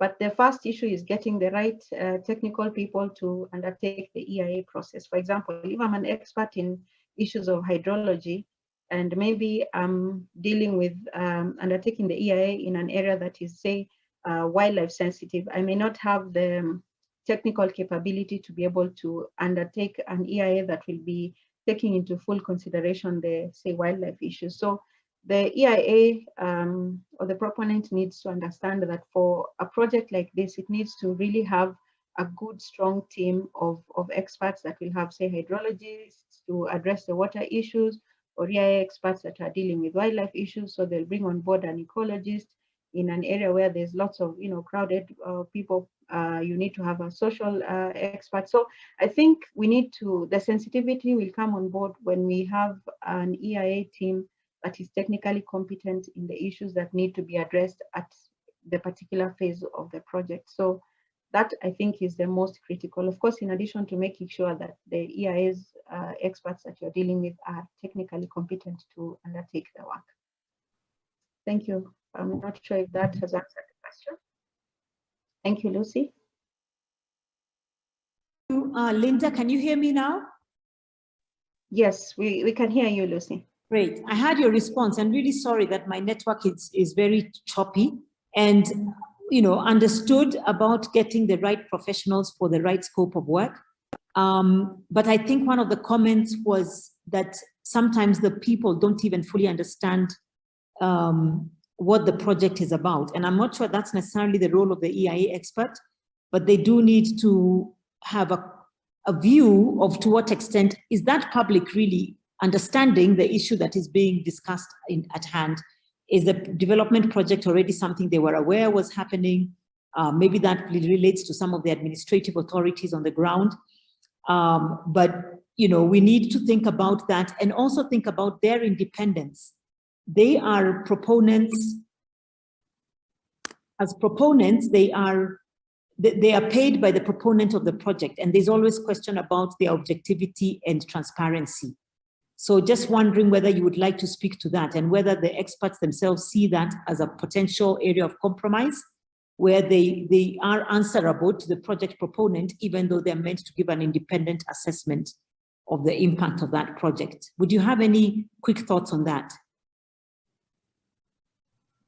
but the first issue is getting the right technical people to undertake the EIA process. For example, if I'm an expert in issues of hydrology, and maybe I'm dealing with undertaking the EIA in an area that is, say, wildlife sensitive, I may not have the technical capability to be able to undertake an EIA that will be taking into full consideration the, say, wildlife issues. So the EIA or the proponent needs to understand that for a project like this, it needs to really have a good, strong team of experts that will have, say, hydrologists to address the water issues, or EIA experts that are dealing with wildlife issues. So they'll bring on board an ecologist in an area where there's lots of, you know, crowded people. You need to have a social expert. So I think we need to, the sensitivity will come on board when we have an EIA team that is technically competent in the issues that need to be addressed at the particular phase of the project. So that, I think, is the most critical. Of course, in addition to making sure that the EIA's experts that you're dealing with are technically competent to undertake the work. Thank you. I'm not sure if that has answered the question. Thank you, Lucy. Linda, can you hear me now? Yes, we can hear you, Lucy. Great. I had your response. I'm really sorry that my network is very choppy, and you know, understood about getting the right professionals for the right scope of work. But I think one of the comments was that sometimes the people don't even fully understand what the project is about. And I'm not sure that's necessarily the role of the EIA expert, but they do need to have a view of to what extent is that public really understanding the issue that is being discussed at hand. Is the development project already something they were aware was happening? Maybe that relates to some of the administrative authorities on the ground. But you know, we need to think about that and also think about their independence. They are proponents. As proponents, they are paid by the proponent of the project, and there's always question about their objectivity and transparency. So just wondering whether you would like to speak to that, and whether the experts themselves see that as a potential area of compromise, where they are answerable to the project proponent, even though they're meant to give an independent assessment of the impact of that project. Would you have any quick thoughts on that?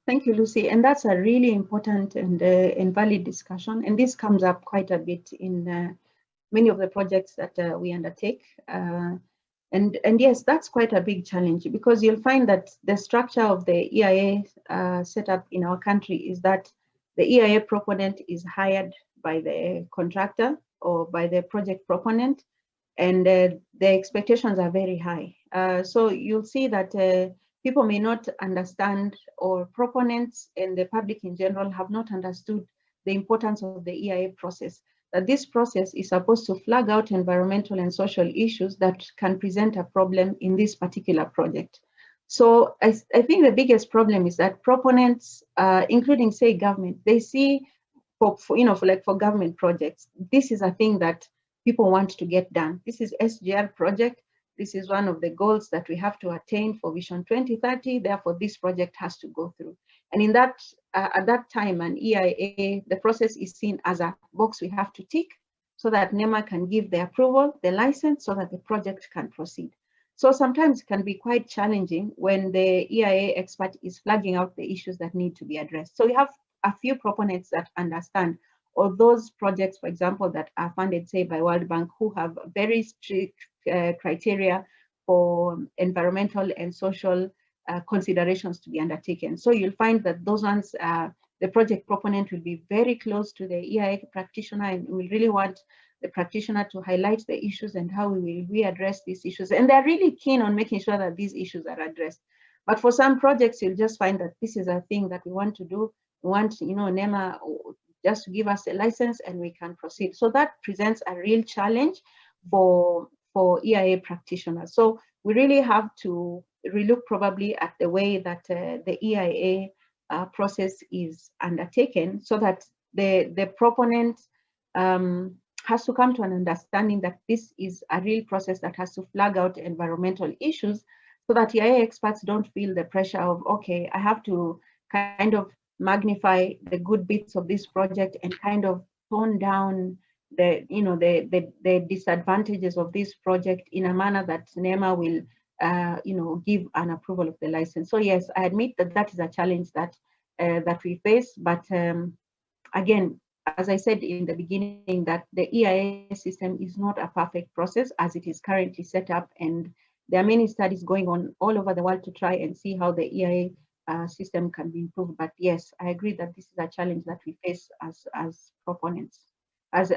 Thank you, Lucy. And that's a really important and valid discussion. And this comes up quite a bit in many of the projects that we undertake. And yes, that's quite a big challenge, because you'll find that the structure of the EIA setup in our country is that the EIA proponent is hired by the contractor or by the project proponent, and the expectations are very high. So you'll see that people may not understand, or proponents and the public in general have not understood the importance of the EIA process. That this process is supposed to flag out environmental and social issues that can present a problem in this particular project. So I think the biggest problem is that proponents, including, say, government, they see for government projects, this is a thing that people want to get done. This is SGR project. This is one of the goals that we have to attain for Vision 2030. Therefore, this project has to go through. And in that, at that time, an EIA, the process is seen as a box we have to tick so that NEMA can give the approval, the license, so that the project can proceed. So sometimes it can be quite challenging when the EIA expert is flagging out the issues that need to be addressed. So we have a few proponents that understand, or those projects, for example, that are funded, say, by World Bank, who have very strict criteria for environmental and social considerations to be undertaken. So you'll find that those ones, the project proponent will be very close to the EIA practitioner, and we really want the practitioner to highlight the issues and how we address these issues. And they're really keen on making sure that these issues are addressed. But for some projects, you'll just find that this is a thing that we want to do. We want, NEMA just to give us a license and we can proceed. So that presents a real challenge for EIA practitioners. So we really have to relook probably at the way that the EIA process is undertaken, so that the proponent has to come to an understanding that this is a real process that has to flag out environmental issues, so that EIA experts don't feel the pressure of, okay, I have to kind of magnify the good bits of this project and kind of tone down the disadvantages of this project in a manner that NEMA will give an approval of the license. So yes, I admit that that is a challenge that we face, but again, as I said in the beginning, that the EIA system is not a perfect process as it is currently set up, and there are many studies going on all over the world to try and see how the EIA system can be improved. But yes, I agree that this is a challenge that we face as proponents, as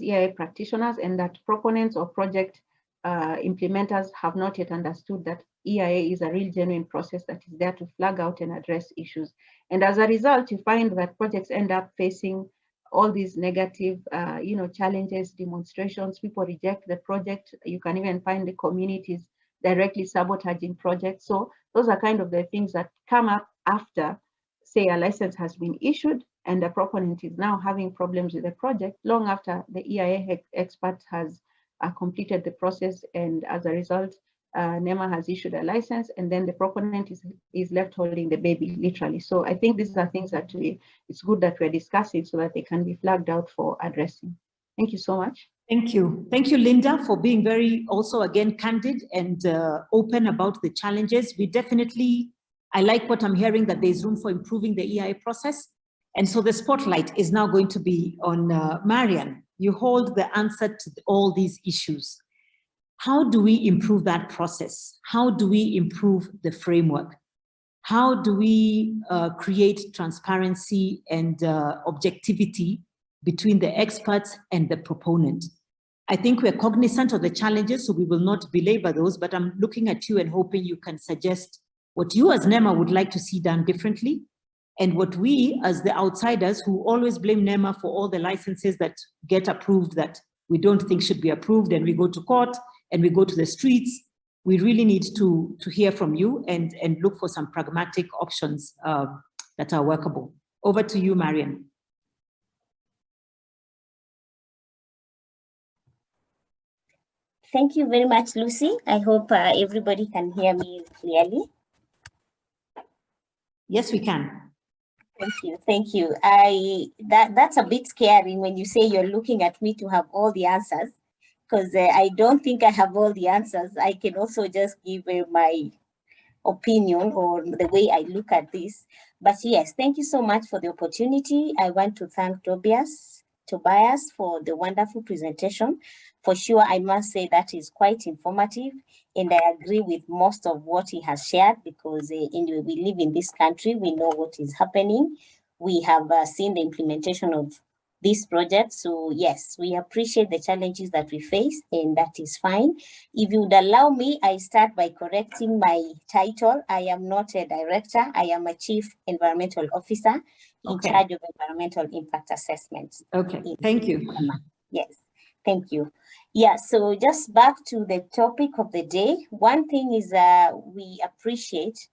EIA practitioners, and that proponents or project implementers have not yet understood that EIA is a real genuine process that is there to flag out and address issues. And as a result, you find that projects end up facing all these negative challenges, demonstrations. People reject the project. You can even find the communities directly sabotaging projects. So those are kind of the things that come up after, say, a license has been issued and the proponent is now having problems with the project long after the EIA expert has completed the process, and as a result, NEMA has issued a license, and then the proponent is left holding the baby, literally. So I think these are things that it's good that we're discussing so that they can be flagged out for addressing. Thank you so much. Thank you. Thank you, Linda, for being very also, again, candid and open about the challenges. I like what I'm hearing, that there's room for improving the EIA process. And so the spotlight is now going to be on Marian. You hold the answer to all these issues. How do we improve that process? How do we improve the framework? How do we create transparency and objectivity between the experts and the proponent? I think we're cognizant of the challenges, so we will not belabor those, but I'm looking at you and hoping you can suggest what you as NEMA would like to see done differently, and what we as the outsiders who always blame NEMA for all the licenses that get approved that we don't think should be approved, and we go to court and we go to the streets, we really need to hear from you and look for some pragmatic options that are workable. Over to you, Marian. Thank you very much, Lucy. I hope everybody can hear me clearly. Yes, we can. Thank you. That's a bit scary when you say you're looking at me to have all the answers, because I don't think I have all the answers. I can also just give my opinion or the way I look at this. But yes, thank you so much for the opportunity. I want to thank Tobias for the wonderful presentation. For sure, I must say that is quite informative, and I agree with most of what he has shared, because anyway, we live in this country, we know what is happening. We have seen the implementation of this project. So yes, we appreciate the challenges that we face, and that is fine. If you would allow me, I start by correcting my title. I am not a director. I am a chief environmental officer in charge of environmental impact assessments. Okay, thank you. Yes, thank you. Yeah, so just back to the topic of the day. One thing is we appreciate,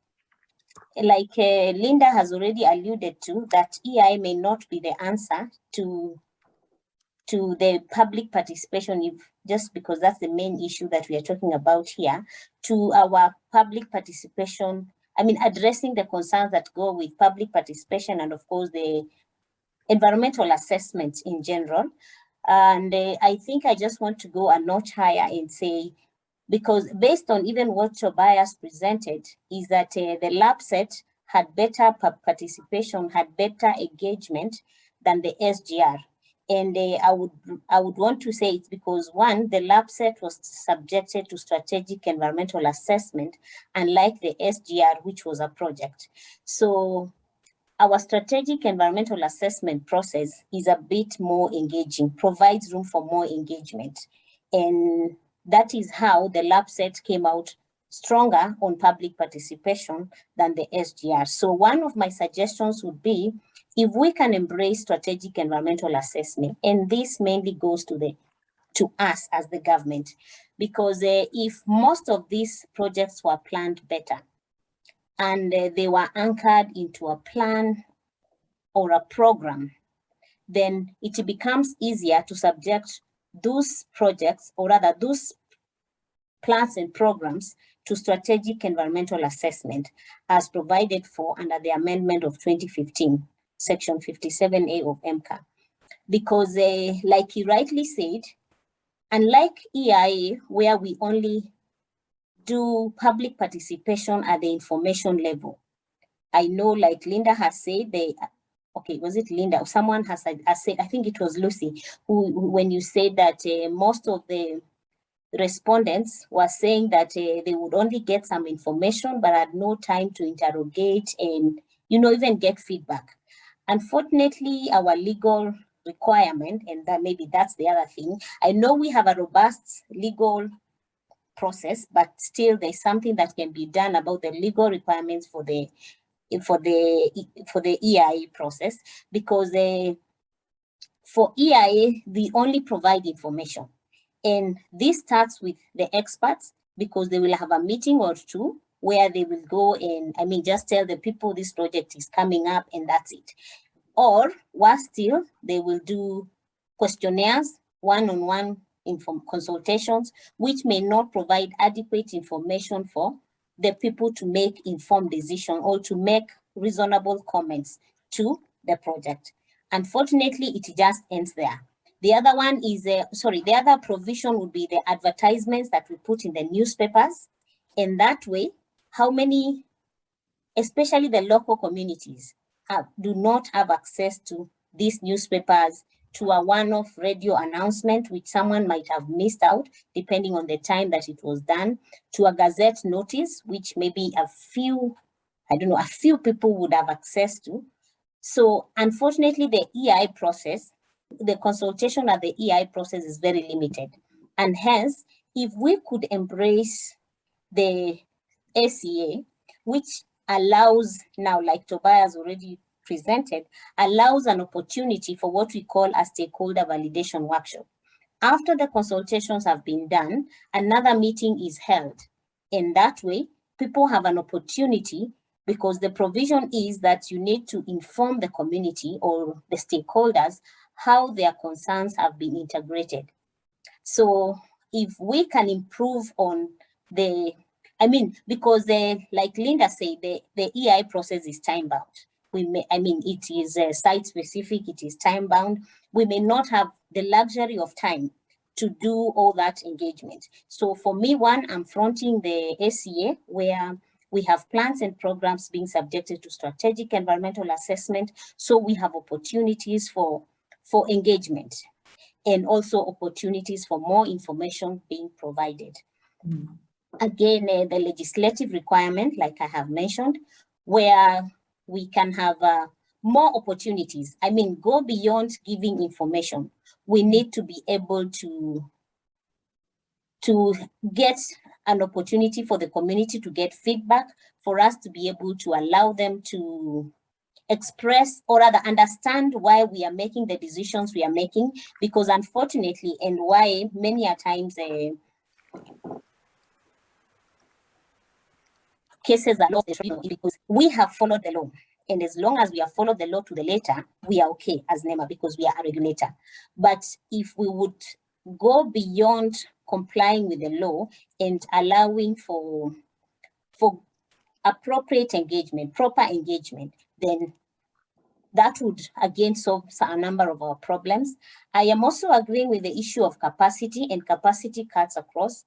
like Linda has already alluded to, that EI may not be the answer to the public participation, just because that's the main issue that we are talking about here, to our public participation. I mean, addressing the concerns that go with public participation and of course the environmental assessment in general. And I think I just want to go a notch higher and say, because based on even what Tobias presented, is that the lab set had better participation, had better engagement than the SGR. And I would want to say it's because, one, the lab set was subjected to strategic environmental assessment, unlike the SGR, which was a project. So our strategic environmental assessment process is a bit more engaging, provides room for more engagement. And that is how the lab set came out stronger on public participation than the SGR. So one of my suggestions would be, if we can embrace strategic environmental assessment, and this mainly goes to us as the government, because if most of these projects were planned better, and they were anchored into a plan or a program, then it becomes easier to subject those projects, or rather those plans and programs, to strategic environmental assessment as provided for under the amendment of 2015, section 57A of MCA. Because like he rightly said, unlike EIA, where we only do public participation at the information level, I know, like Linda has said, was it Linda? Someone has said, I think it was Lucy, who when you said that most of the respondents were saying that they would only get some information, but had no time to interrogate and, even get feedback. Unfortunately, our legal requirement, and that maybe that's the other thing, I know we have a robust legal process, but still there's something that can be done about the legal requirements for the EIA process, because for EIA, we only provide information. And this starts with the experts, because they will have a meeting or two where they will go and, just tell the people this project is coming up, and that's it. Or worse still, they will do questionnaires, one-on-one consultations, which may not provide adequate information for the people to make informed decisions or to make reasonable comments to the project. Unfortunately, it just ends there. The other one is, the other provision would be the advertisements that we put in the newspapers. And that way, how many, especially the local communities, do not have access to these newspapers, to a one-off radio announcement, which someone might have missed out, depending on the time that it was done, to a gazette notice, which maybe a few people would have access to. So unfortunately, the EI process, the consultation at the EI process is very limited. And hence, if we could embrace the SEA, which allows now, like Tobias already presented, allows an opportunity for what we call a stakeholder validation workshop. After the consultations have been done, another meeting is held. In that way, people have an opportunity, because the provision is that you need to inform the community or the stakeholders how their concerns have been integrated. So if we can improve on because like Linda said, the EI process is time bound. it is site specific, it is time bound. We may not have the luxury of time to do all that engagement. So for me, one, I'm fronting the SCA, where we have plans and programs being subjected to strategic environmental assessment. So we have opportunities for engagement, and also opportunities for more information being provided. Again, the legislative requirement, like I have mentioned, where we can have more opportunities. I mean, go beyond giving information. We need to be able to get an opportunity for the community to get feedback, for us to be able to allow them to express, or rather understand, why we are making the decisions we are making, because unfortunately, and why many a times cases are lost, because we have followed the law. And as long as we have followed the law to the letter, we are okay as NEMA, because we are a regulator. But if we would go beyond complying with the law and allowing for appropriate engagement, proper engagement, then that would again solve a number of our problems. I am also agreeing with the issue of capacity, and capacity cuts across.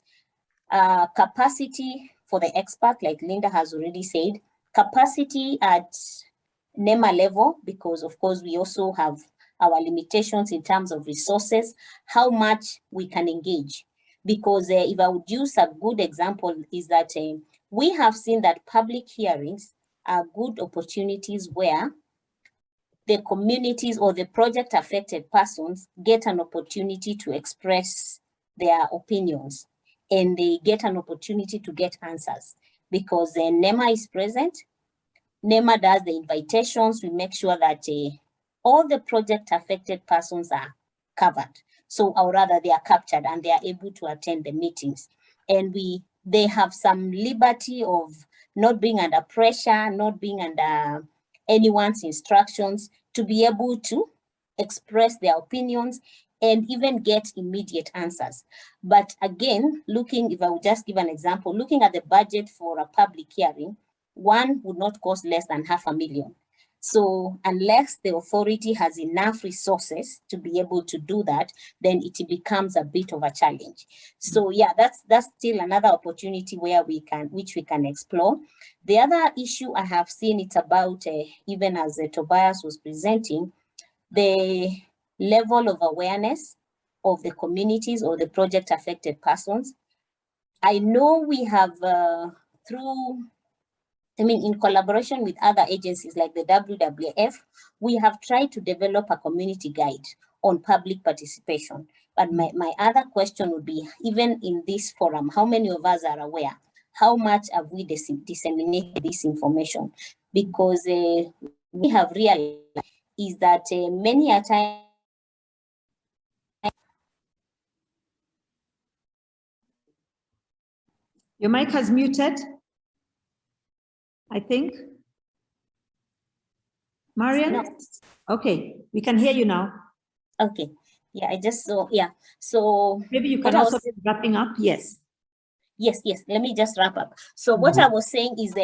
Capacity for the expert, like Linda has already said, capacity at NEMA level, because of course we also have our limitations in terms of resources, how much we can engage. Because if I would use a good example, is that we have seen that public hearings are good opportunities where the communities or the project affected persons get an opportunity to express their opinions, and they get an opportunity to get answers, because NEMA is present. NEMA does the invitations. We make sure that all the project affected persons are covered. So, or rather, they are captured and they are able to attend the meetings. And they have some liberty of not being under pressure, not being under anyone's instructions, to be able to express their opinions and even get immediate answers. But again, if I would just give an example, looking at the budget for a public hearing, one would not cost less than $500,000. So unless the authority has enough resources to be able to do that, then it becomes a bit of a challenge. So yeah, that's still another opportunity which we can explore. The other issue I have seen, it's about, even as Tobias was presenting, the level of awareness of the communities or the project affected persons. I know we have in collaboration with other agencies like the WWF, we have tried to develop a community guide on public participation. But my other question would be, even in this forum, how many of us are aware? How much have we disseminated this information? Because we have realized is that many a time, Your mic has muted, I think. Marian? no. Okay, we can hear you now. Okay, yeah, I just saw, yeah. So maybe you can also be wrapping up. Yes. Yes, let me just wrap up. So what I was saying is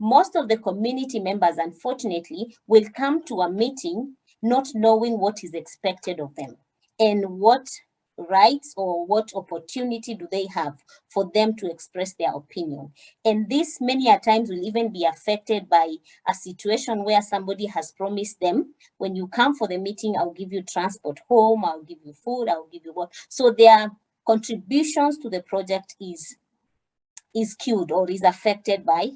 most of the community members, unfortunately, will come to a meeting not knowing what is expected of them and what rights or what opportunity do they have for them to express their opinion. And this many a times will even be affected by a situation where somebody has promised them, when you come for the meeting, I'll give you transport home, I'll give you food, I'll give you what. So their contributions to the project is skewed or is affected by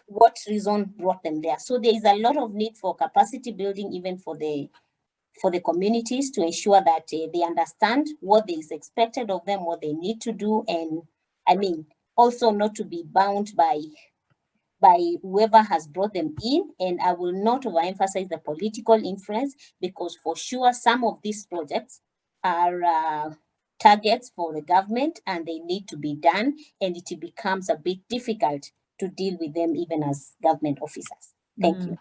what reason brought them there. So there is a lot of need for capacity building, even for the communities, to ensure that they understand what is expected of them, what they need to do, and also not to be bound by whoever has brought them in. And I will not overemphasize the political influence, because for sure some of these projects are targets for the government and they need to be done, and it becomes a bit difficult to deal with them even as government officers. Thank you.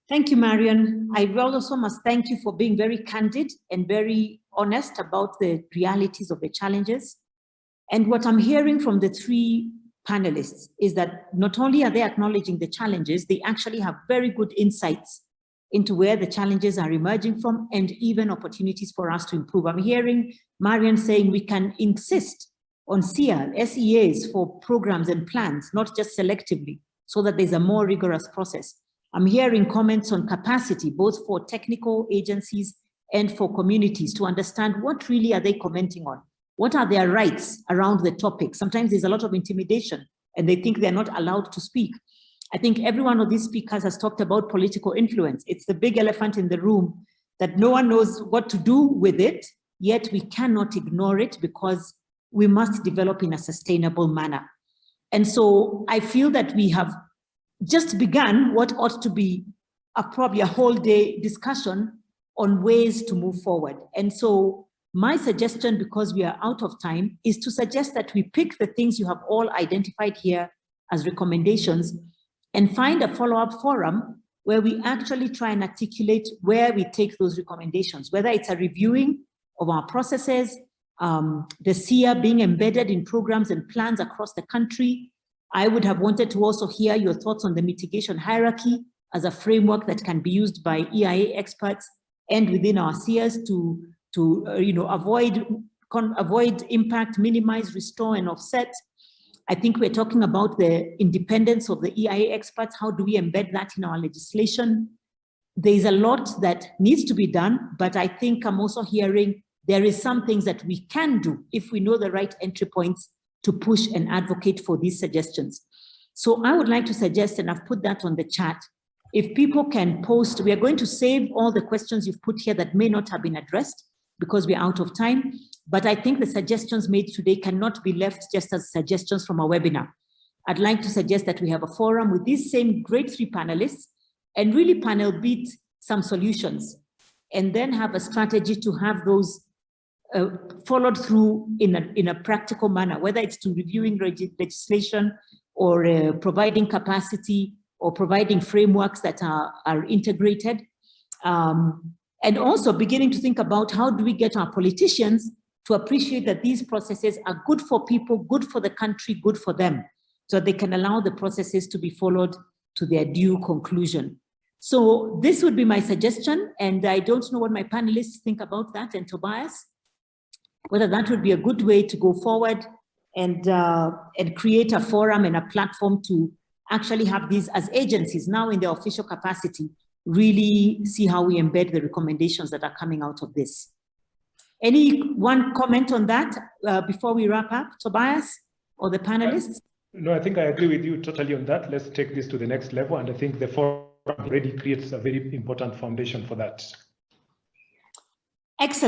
Thank you, Marian. I also must thank you for being very candid and very honest about the realities of the challenges. And what I'm hearing from the three panelists is that not only are they acknowledging the challenges, they actually have very good insights into where the challenges are emerging from and even opportunities for us to improve. I'm hearing Marian saying we can insist on SEAs for programs and plans, not just selectively, so that there's a more rigorous process. I'm hearing comments on capacity, both for technical agencies and for communities, to understand what really are they commenting on. What are their rights around the topic? Sometimes there's a lot of intimidation and they think they're not allowed to speak. I think every one of these speakers has talked about political influence. It's the big elephant in the room that no one knows what to do with it, yet we cannot ignore it because we must develop in a sustainable manner. And so I feel that we have just begun what ought to be probably a whole day discussion on ways to move forward. And so my suggestion, because we are out of time, is to suggest that we pick the things you have all identified here as recommendations and find a follow-up forum where we actually try and articulate where we take those recommendations, whether it's a reviewing of our processes, the SEA being embedded in programs and plans across the country. I would have wanted to also hear your thoughts on the mitigation hierarchy as a framework that can be used by EIA experts and within our SEAs to avoid impact, minimize, restore, and offset. I think we're talking about the independence of the EIA experts. How do we embed that in our legislation? There's a lot that needs to be done, but I think I'm also hearing there is some things that we can do if we know the right entry points to push and advocate for these suggestions. So I would like to suggest, and I've put that on the chat, if people can post, we are going to save all the questions you've put here that may not have been addressed because we're out of time. But I think the suggestions made today cannot be left just as suggestions from a webinar. I'd like to suggest that we have a forum with these same great 3 panelists and really panel beat some solutions and then have a strategy to have those followed through in a practical manner, whether it's to reviewing legislation or providing capacity or providing frameworks that are integrated. And also beginning to think about how do we get our politicians to appreciate that these processes are good for people, good for the country, good for them, so they can allow the processes to be followed to their due conclusion. So this would be my suggestion, and I don't know what my panelists think about that, and Tobias, whether that would be a good way to go forward and create a forum and a platform to actually have these as agencies now in their official capacity, really see how we embed the recommendations that are coming out of this. Any one comment on that before we wrap up, Tobias or the panelists? No, I think I agree with you totally on that. Let's take this to the next level. And I think the forum already creates a very important foundation for that. Excellent.